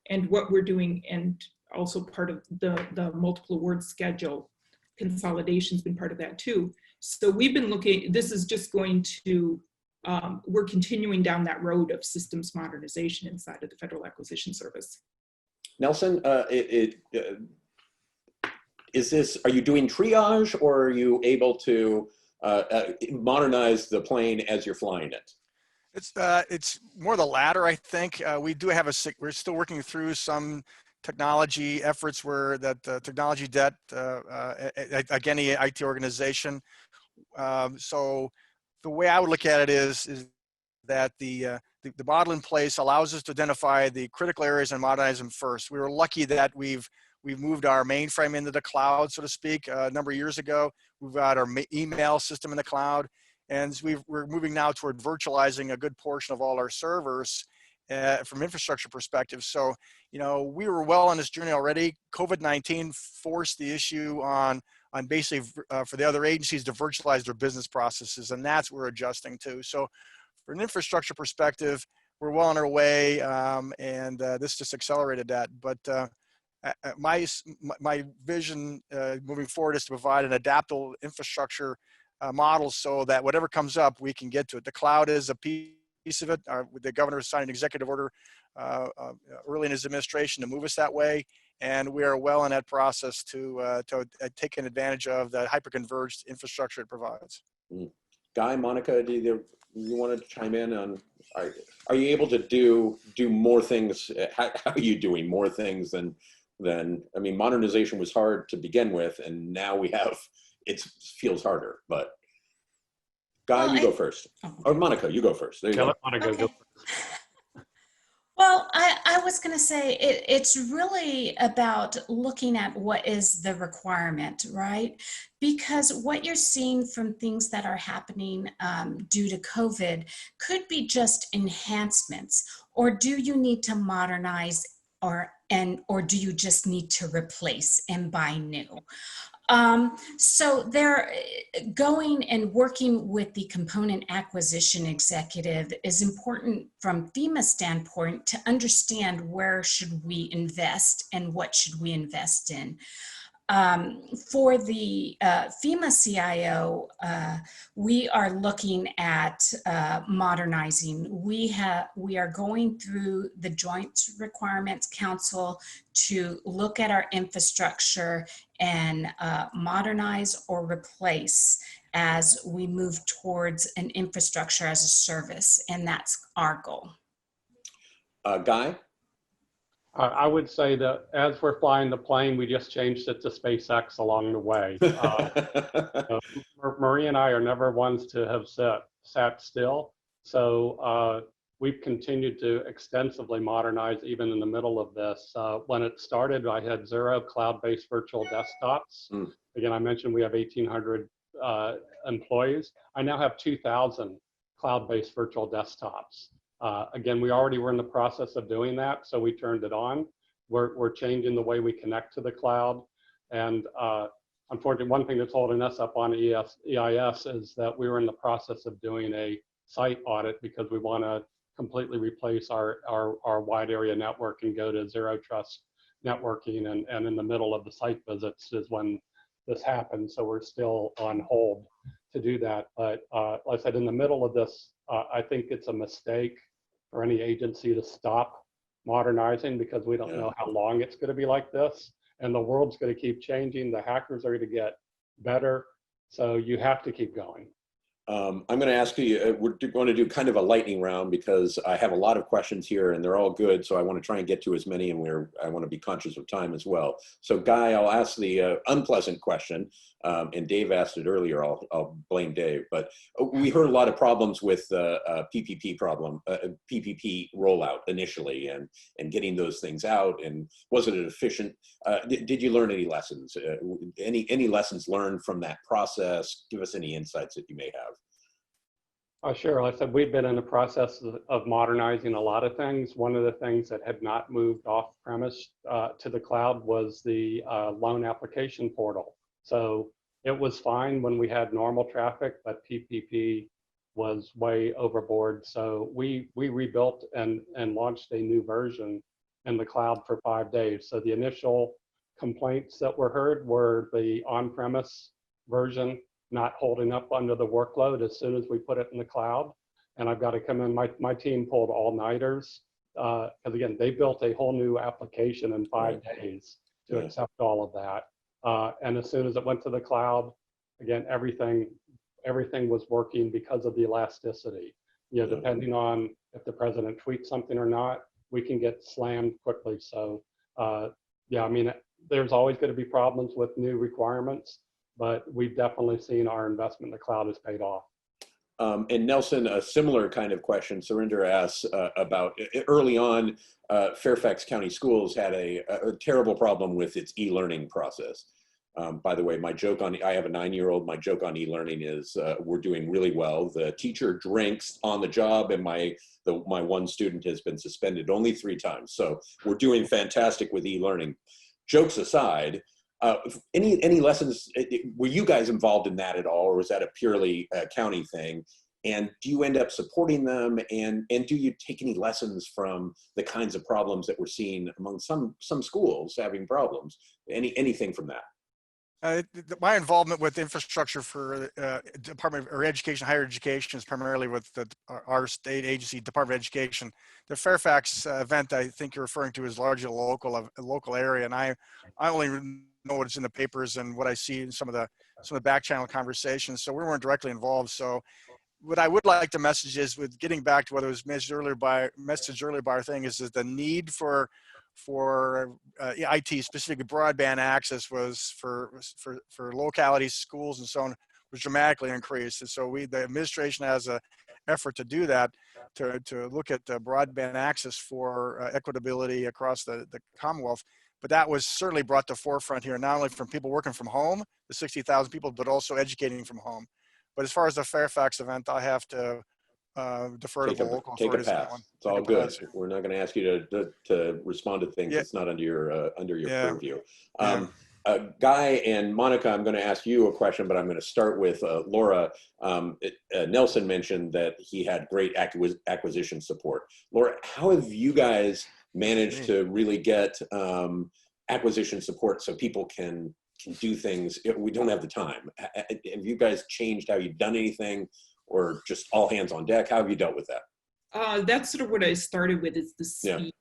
and what we're doing, and also part of the multiple award schedule consolidation's been part of that too. So we've been looking. This is just going to we're continuing down that road of systems modernization inside of the Federal Acquisition Service. Nelson, are you doing triage, or are you able to modernize the plane as you're flying it? It's more the latter, I think. We do have we're still working through some technology efforts where that technology debt, again, the IT organization. So the way I would look at it is that the model in place allows us to identify the critical areas and modernize them first. We were lucky that we've moved our mainframe into the cloud, so to speak, a number of years ago. We've got our email system in the cloud, and we're moving now toward virtualizing a good portion of all our servers from infrastructure perspective. So, you know, we were well on this journey already. COVID-19 forced the issue on basically for the other agencies to virtualize their business processes, and that's what we're adjusting to. So from an infrastructure perspective, we're well on our way, and this just accelerated that. But my vision moving forward is to provide an adaptable infrastructure model so that whatever comes up, we can get to it. The cloud is a piece of it. The governor signed an executive order early in his administration to move us that way, and we are well in that process to taking advantage of the hyper-converged infrastructure it provides. Guy, Monica, do you want to chime in on? Are you able to do more things? How are you doing more things than? I mean, modernization was hard to begin with, and now it feels harder. But Guy, you go first, or Monica, you go first. There you go. Let Monica go first. Well, I was going to say it's really about looking at what is the requirement, right? Because what you're seeing from things that are happening due to COVID could be just enhancements, or do you need to modernize, or do you just need to replace and buy new? So they're going and working with the component acquisition executive is important from Fema standpoint to understand where should we invest and what should we invest in. For the FEMA CIO, we are looking at modernizing. We are going through the Joint Requirements Council to look at our infrastructure and modernize or replace as we move towards an infrastructure as a service, and that's our goal. Guy? I would say that as we're flying the plane, we just changed it to SpaceX along the way. Marie and I are never ones to have sat still. So we've continued to extensively modernize even in the middle of this. When it started, I had 0 cloud-based virtual desktops. Again, I mentioned we have 1,800 employees. I now have 2,000 cloud-based virtual desktops. Again, we already were in the process of doing that, so we turned it on. We're changing the way we connect to the cloud. And unfortunately, one thing that's holding us up on EIS is that we were in the process of doing a site audit because we want to completely replace our wide area network and go to zero trust networking. And in the middle of the site visits is when this happened. So we're still on hold to do that. But like I said, in the middle of this, I think it's a mistake for any agency to stop modernizing because we don't know how long it's going to be like this. And the world's going to keep changing. The hackers are going to get better. So you have to keep going. I'm going to ask you, we're going to do kind of a lightning round because I have a lot of questions here and they're all good. So I want to try and get to as many, and I want to be conscious of time as well. So Guy, I'll ask the unpleasant question, and Dave asked it earlier. I'll blame Dave, but we heard a lot of problems with PPP rollout initially and getting those things out. And wasn't it efficient? Did you learn any lessons? Any lessons learned from that process? Give us any insights that you may have. Sure. Like I said, we've been in the process of modernizing a lot of things. One of the things that had not moved off premise to the cloud was the loan application portal. So it was fine when we had normal traffic, but PPP was way overboard. So we rebuilt and launched a new version in the cloud for 5 days. So the initial complaints that were heard were the on-premise version not holding up under the workload as soon as we put it in the cloud. And I've got to come in, my team pulled all-nighters, because again, they built a whole new application in 5 days to accept all of that. And as soon as it went to the cloud, again, everything was working because of the elasticity. You know, depending on if the president tweets something or not, we can get slammed quickly. So yeah, I mean, there's always going to be problems with new requirements, but we've definitely seen our investment in the cloud has paid off. And Nelson, a similar kind of question, Surinder asks about early on, Fairfax County Schools had a terrible problem with its e-learning process. By the way, I have a 9-year-old, my joke on e-learning is we're doing really well. The teacher drinks on the job, and my one student has been suspended only 3 times. So we're doing fantastic with e-learning. Jokes aside, any lessons, were you guys involved in that at all, or was that a purely county thing? And do you end up supporting them? And do you take any lessons from the kinds of problems that we're seeing among some schools having problems? Anything from that? My involvement with infrastructure for Department of Education, higher education, is primarily with our state agency, Department of Education. The Fairfax event I think you're referring to is largely a local area, and I only know what's in the papers and what I see in some of the back channel conversations. So we weren't directly involved. So what I would like to message is, with getting back to what was messaged earlier by our thing, is that the need for IT, specifically broadband access, was for localities, schools, and so on, was dramatically increased. And so the administration has an effort to do that, to look at broadband access for equitability across the Commonwealth. But that was certainly brought to forefront here, not only from people working from home, the 60,000 people, but also educating from home. But as far as the Fairfax event, I have to defer to the local authorities. Take a pass. It's all good. We're not going to ask you to respond to things that's not under your purview. Guy and Monica, I'm going to ask you a question, but I'm going to start with Laura. Nelson mentioned that he had great acquisition support. Laura, how have you guys managed to really get acquisition support so people can do things? We don't have the time. Have you guys changed how you've done anything, or just all hands on deck? How have you dealt with that? That's sort of what I started with, is the speed.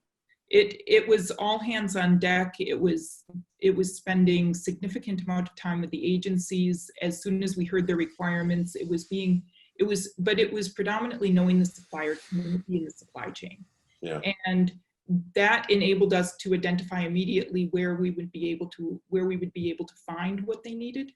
It was all hands on deck. It was spending significant amount of time with the agencies. As soon as we heard their requirements, it was predominantly knowing the supplier community and the supply chain. Yeah. And that enabled us to identify immediately where we would be able to find what they needed,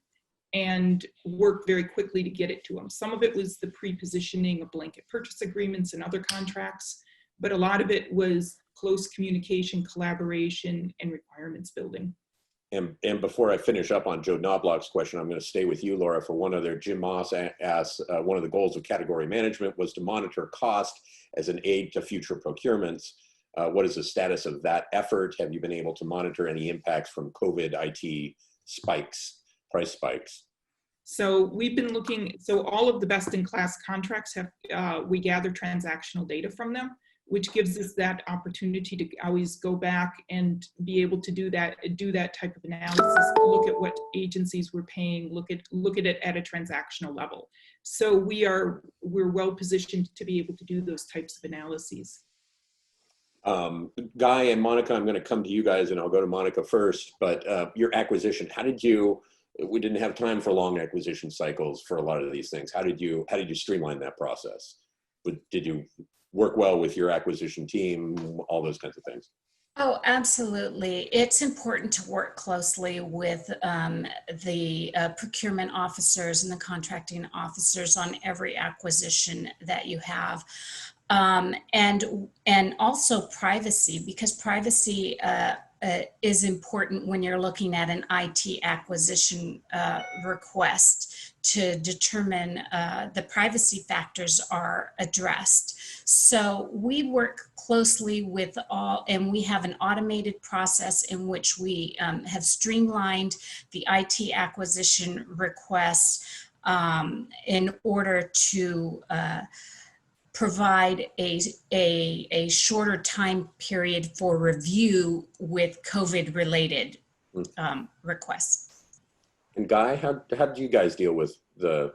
and work very quickly to get it to them. Some of it was the pre-positioning of blanket purchase agreements and other contracts, but a lot of it was close communication, collaboration, and requirements building. And before I finish up on Joe Knobloch's question, I'm going to stay with you, Laura, for one other. Jim Moss asked, one of the goals of category management was to monitor cost as an aid to future procurements. What is the status of that effort? Have you been able to monitor any impacts from COVID IT spikes, price spikes? So we've been looking, so all of the best-in-class contracts have, we gather transactional data from them, which gives us that opportunity to always go back and be able to do that type of analysis, look at what agencies we're paying, look at it at a transactional level. So we're well positioned to be able to do those types of analyses. Guy and Monica, I'm going to come to you guys, and I'll go to Monica first, but your acquisition, we didn't have time for long acquisition cycles for a lot of these things. How did you streamline that process? Did you work well with your acquisition team, all those kinds of things? Oh, absolutely. It's important to work closely with the procurement officers and the contracting officers on every acquisition that you have. And also privacy, because privacy is important when you're looking at an IT acquisition request to determine the privacy factors are addressed. So we work closely with all, and we have an automated process in which we have streamlined the IT acquisition requests in order to provide a shorter time period for review with COVID-related requests. And Guy, how did you guys deal with the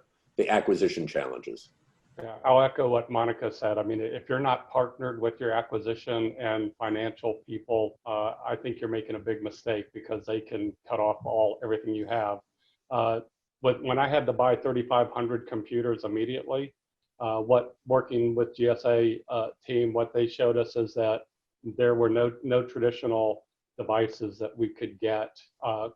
acquisition challenges? Yeah, I'll echo what Monica said. I mean, if you're not partnered with your acquisition and financial people, I think you're making a big mistake, because they can cut off everything you have. When I had to buy 3,500 computers immediately, working with GSA team, what they showed us is that there were no traditional devices that we could get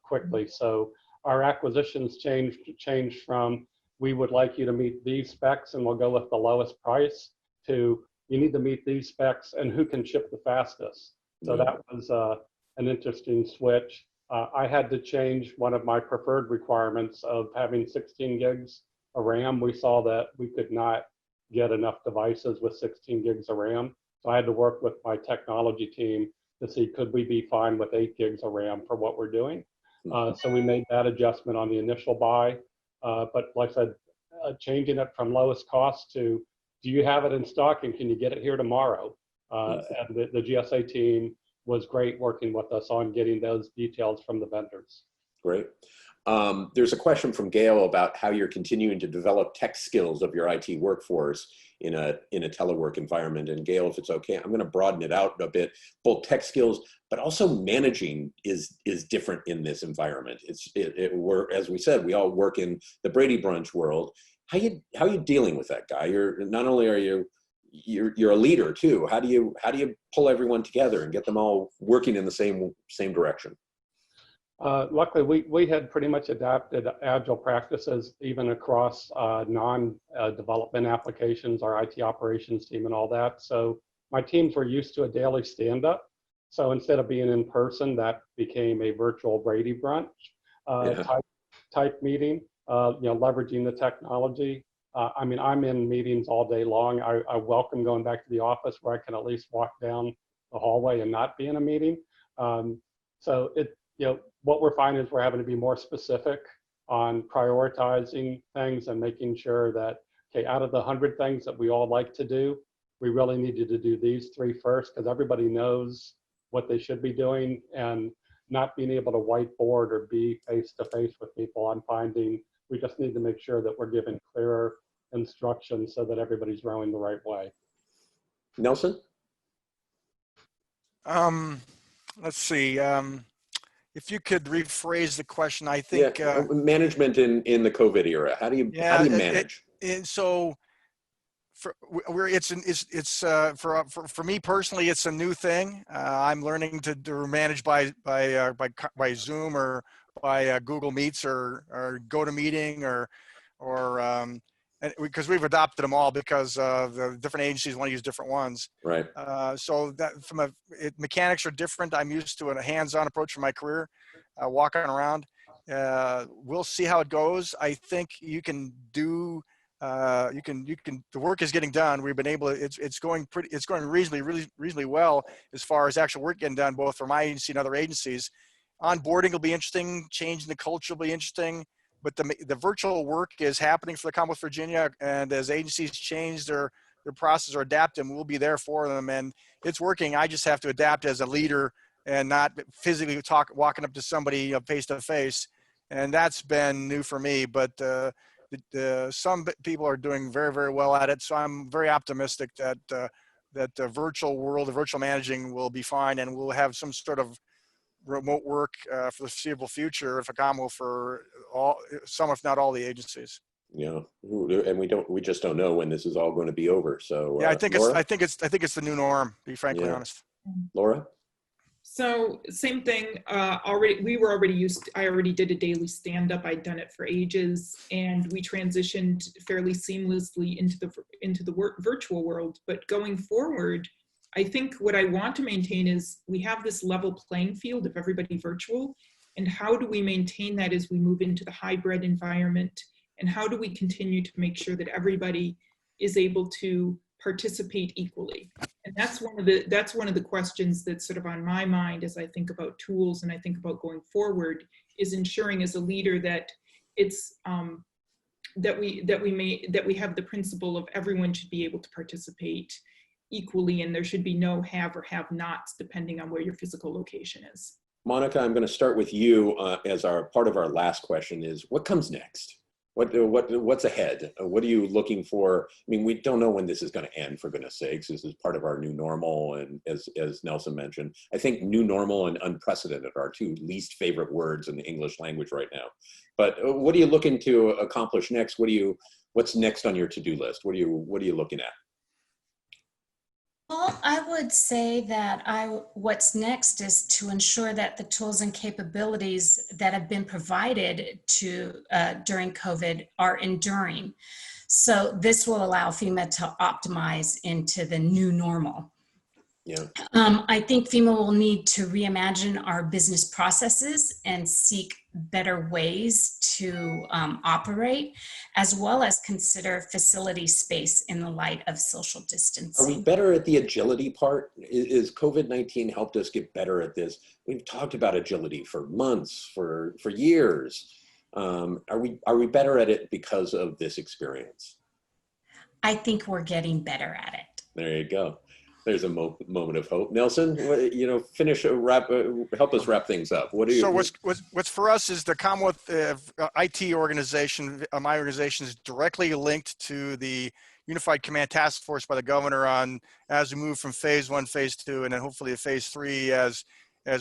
quickly. So our acquisitions changed from, we would like you to meet these specs and we'll go with the lowest price, to you need to meet these specs and who can ship the fastest. So that was an interesting switch. I had to change one of my preferred requirements of having 16 gigs of RAM. We saw that we could not get enough devices with 16 gigs of RAM. So I had to work with my technology team to see, could we be fine with 8 gigs of RAM for what we're doing? So we made that adjustment on the initial buy. But like I said, changing it from lowest cost to, do you have it in stock and can you get it here tomorrow? And the GSA team was great working with us on getting those details from the vendors. Great. There's a question from Gail about how you're continuing to develop tech skills of your IT workforce in a telework environment. And Gail, if it's okay, I'm going to broaden it out a bit. Both tech skills, but also managing is different in this environment. We're, as we said, we all work in the Brady Bunch world. How are you dealing with that, Guy? Not only are you're a leader too. How do you pull everyone together and get them all working in the same direction? Luckily, we had pretty much adapted agile practices even across non-development applications, our IT operations team and all that. So my teams were used to a daily stand-up. So instead of being in person, that became a virtual Brady Brunch type meeting, leveraging the technology. I mean, I'm in meetings all day long. I welcome going back to the office where I can at least walk down the hallway and not be in a meeting. So what we're finding is we're having to be more specific on prioritizing things and making sure that, okay, out of the 100 things that we all like to do, we really needed to do these 3 first, because everybody knows what they should be doing, and not being able to whiteboard or be face-to-face with people. I'm finding we just need to make sure that we're giving clearer instructions so that everybody's rowing the right way. Nelson? Let's see. If you could rephrase the question, I think management in the COVID era. How do you manage? For me personally, it's a new thing. I'm learning to manage by Zoom or by Google Meets or GoToMeeting or because we've adopted them all because the different agencies want to use different ones. Right. So that mechanics are different. I'm used to a hands-on approach for my career. walking around. We'll see how it goes. I think you can do, the work is getting done. We've been able to, it's going reasonably well as far as actual work getting done, both for my agency and other agencies. Onboarding will be interesting, changing the culture will be interesting, but the virtual work is happening for the Commonwealth of Virginia, and as agencies change their process or adapt them, we'll be there for them, and it's working. I just have to adapt as a leader and not physically walking up to somebody face to face, and that's been new for me. But some people are doing very, very well at it, so I'm very optimistic that the virtual world, the virtual managing will be fine, and we'll have some sort of remote work for the foreseeable future if a Commonwealth for some, if not all, the agencies. Yeah, and we just don't know when this is all going to be over. So yeah, I think Laura? it's the new norm, to be frankly honest. Laura? So same thing, I already did a daily stand-up. I'd done it for ages, and we transitioned fairly seamlessly into the virtual world. But going forward, I think what I want to maintain is we have this level playing field of everybody virtual, and how do we maintain that as we move into the hybrid environment, and how do we continue to make sure that everybody is able to participate equally? And that's one of the questions that's sort of on my mind as I think about tools and I think about going forward, is ensuring as a leader that it's that we have the principle of everyone should be able to participate equally, and there should be no have or have nots depending on where your physical location is. Monica, I'm going to start with you as our part of our last question is, what comes next? What's ahead? What are you looking for? I mean, we don't know when this is going to end, for goodness sakes. This is part of our new normal. And as Nelson mentioned, I think new normal and unprecedented are two least favorite words in the English language right now. But what are you looking to accomplish next? What's next on your to-do list? What are you looking at? Well, I would say that what's next is to ensure that the tools and capabilities that have been provided during COVID are enduring. So this will allow FEMA to optimize into the new normal. Yeah. I think FEMA will need to reimagine our business processes and seek better ways to operate, as well as consider facility space in the light of social distancing. Are we better at the agility part? Is COVID-19 helped us get better at this? We've talked about agility for months, for years. Are we better at it because of this experience? I think we're getting better at it. There you go. There's a moment of hope. Nelson, help us wrap things up. What do you? So what's for us is the Commonwealth IT organization. My organization is directly linked to the Unified Command Task Force by the governor as we move from phase 1, phase 2, and then hopefully to phase 3 as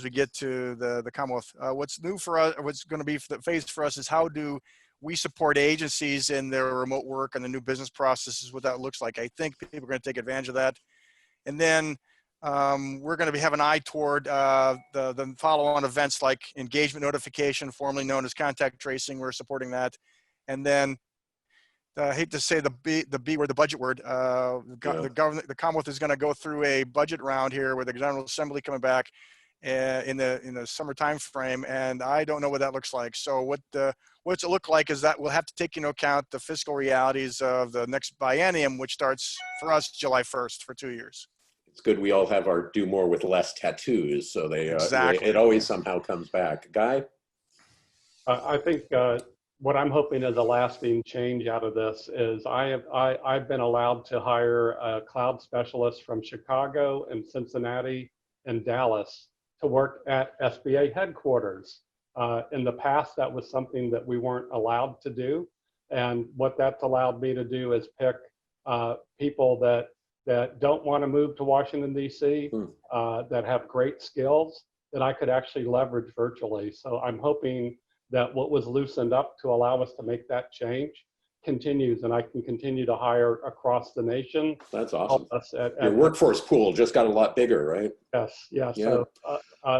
we get to the Commonwealth. What's new for us, what's going to be the phase for us is how do we support agencies in their remote work and the new business processes, what that looks like. I think people are going to take advantage of that. And then we're going to have an eye toward the follow-on events like engagement notification, formerly known as contact tracing. We're supporting that. And then I hate to say the B word, the budget word. The Commonwealth is going to go through a budget round here with the General Assembly coming back in the summer time frame, and I don't know what that looks like. So what's it look like is that we'll have to take into account the fiscal realities of the next biennium, which starts for us July 1st for 2 years. It's good we all have our do more with less tattoos, so exactly. It always somehow comes back. Guy? I think what I'm hoping is a lasting change out of this is I've been allowed to hire a cloud specialist from Chicago and Cincinnati and Dallas to work at SBA headquarters. In the past, that was something that we weren't allowed to do. And what that's allowed me to do is pick people that don't want to move to Washington, D.C., that have great skills that I could actually leverage virtually. So I'm hoping that what was loosened up to allow us to make that change continues, and I can continue to hire across the nation. That's awesome. Your Your workforce pool just got a lot bigger, right? Yes, yeah. Yeah.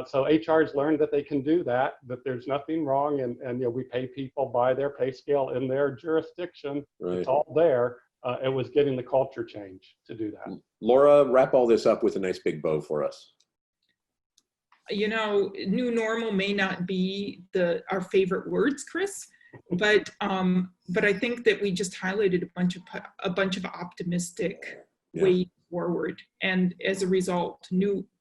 So HR's learned that they can do that there's nothing wrong, and we pay people by their pay scale in their jurisdiction. Right. It's all there. It was getting the culture change to do that. Laura, wrap all this up with a nice big bow for us. you know, new normal may not be our favorite words, Chris, but I think that we just highlighted a bunch of optimistic ways forward, and as a result,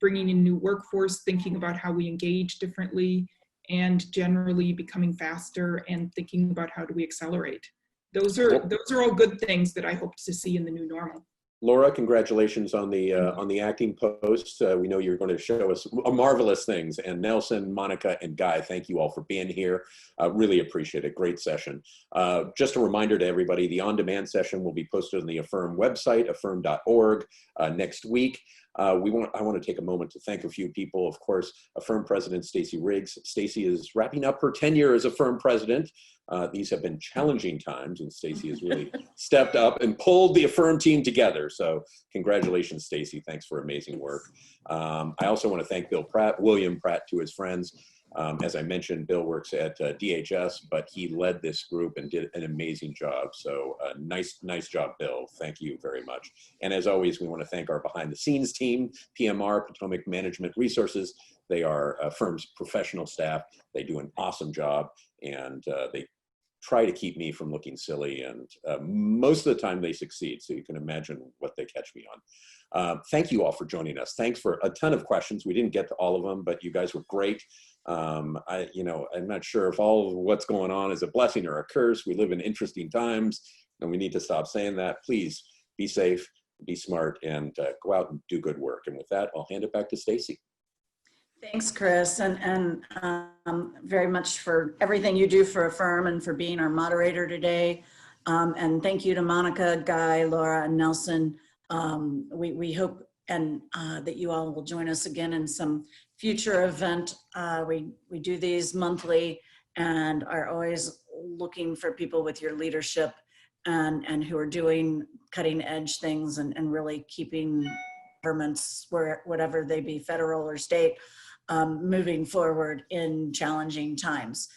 bringing in new workforce, thinking about how we engage differently, and generally becoming faster and thinking about how do we accelerate. Those are all good things that I hope to see in the new normal. Laura, congratulations on the acting post. We know you're going to show us marvelous things. And Nelson, Monica, and Guy, thank you all for being here. Really appreciate it. Great session. Just a reminder to everybody, the on-demand session will be posted on the AFFIRM website, affirm.org, next week. I want to take a moment to thank a few people. Of course, AFFIRM President Stacey Riggs. Stacey is wrapping up her tenure as AFFIRM President. These have been challenging times, and Stacey has really stepped up and pulled the AFFIRM team together. So congratulations, Stacey. Thanks for amazing work. I also want to thank William Pratt, to his friends. As I mentioned, Bill works at DHS, but he led this group and did an amazing job. So nice job, Bill. Thank you very much. And as always, we want to thank our behind the scenes team, PMR, Potomac Management Resources. They are AFFIRM's professional staff. They do an awesome job, and they try to keep me from looking silly, and most of the time they succeed, so you can imagine what they catch me on. Thank you all for joining us. Thanks for a ton of questions. We didn't get to all of them, but you guys were great. I'm not sure if all of what's going on is a blessing or a curse. We live in interesting times, and we need to stop saying that. Please be safe, be smart, and go out and do good work. And with that, I'll hand it back to Stacey. Thanks, Chris, and very much for everything you do for AFFIRM and for being our moderator today. And thank you to Monica, Guy, Laura, and Nelson. We hope that you all will join us again in some future event. We do these monthly and are always looking for people with your leadership and who are doing cutting edge things and really keeping governments, whatever they be, federal or state, moving forward in challenging times.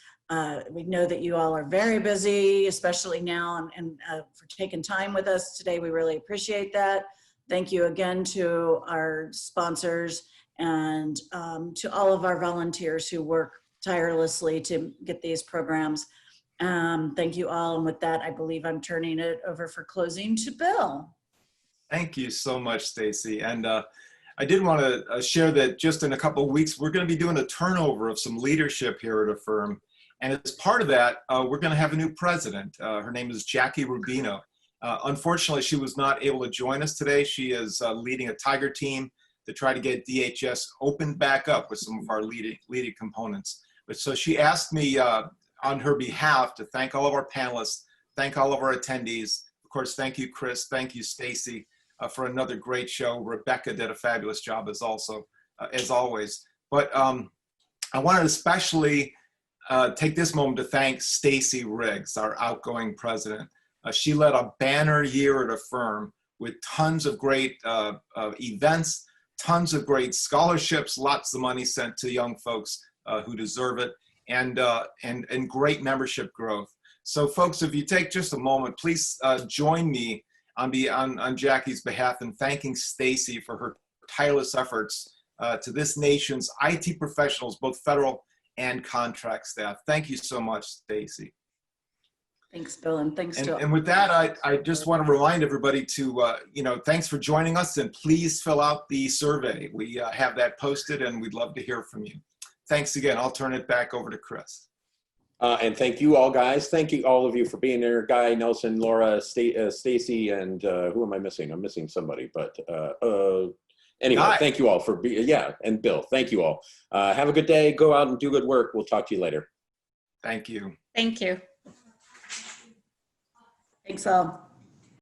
We know that you all are very busy, especially now, and for taking time with us today. We really appreciate that. Thank you again to our sponsors and to all of our volunteers who work tirelessly to get these programs. Thank you all. And with that, I believe I'm turning it over for closing to Bill. Thank you so much, Stacey. And I did want to share that just in a couple of weeks, we're going to be doing a turnover of some leadership here at AFFIRM. And as part of that, we're going to have a new president. Her name is Jackie Rubino. Unfortunately, she was not able to join us today. She is leading a Tiger team to try to get DHS opened back up with some of our leading components. But so she asked me on her behalf to thank all of our panelists, thank all of our attendees. Of course, thank you, Chris. Thank you, Stacey, for another great show. Rebecca did a fabulous job as always. But I wanted to especially take this moment to thank Stacey Riggs, our outgoing president. She led a banner year at AFFIRM with tons of great events, tons of great scholarships, lots of money sent to young folks who deserve it, and great membership growth. So folks, if you take just a moment, please join me on Jackie's behalf in thanking Stacey for her tireless efforts to this nation's IT professionals, both federal and contract staff. Thank you so much, Stacey. Thanks, Bill, and thanks to. And with that, I just want to remind everybody to, thanks for joining us, and please fill out the survey. We have that posted, and we'd love to hear from you. Thanks again. I'll turn it back over to Chris. And thank you all, guys. Thank you, all of you, for being there. Guy, Nelson, Laura, Stacey, and who am I missing? I'm missing somebody, but anyway, Guy. Thank you all for being, and Bill, thank you all. Have a good day. Go out and do good work. We'll talk to you later. Thank you. Thank you. Thanks all.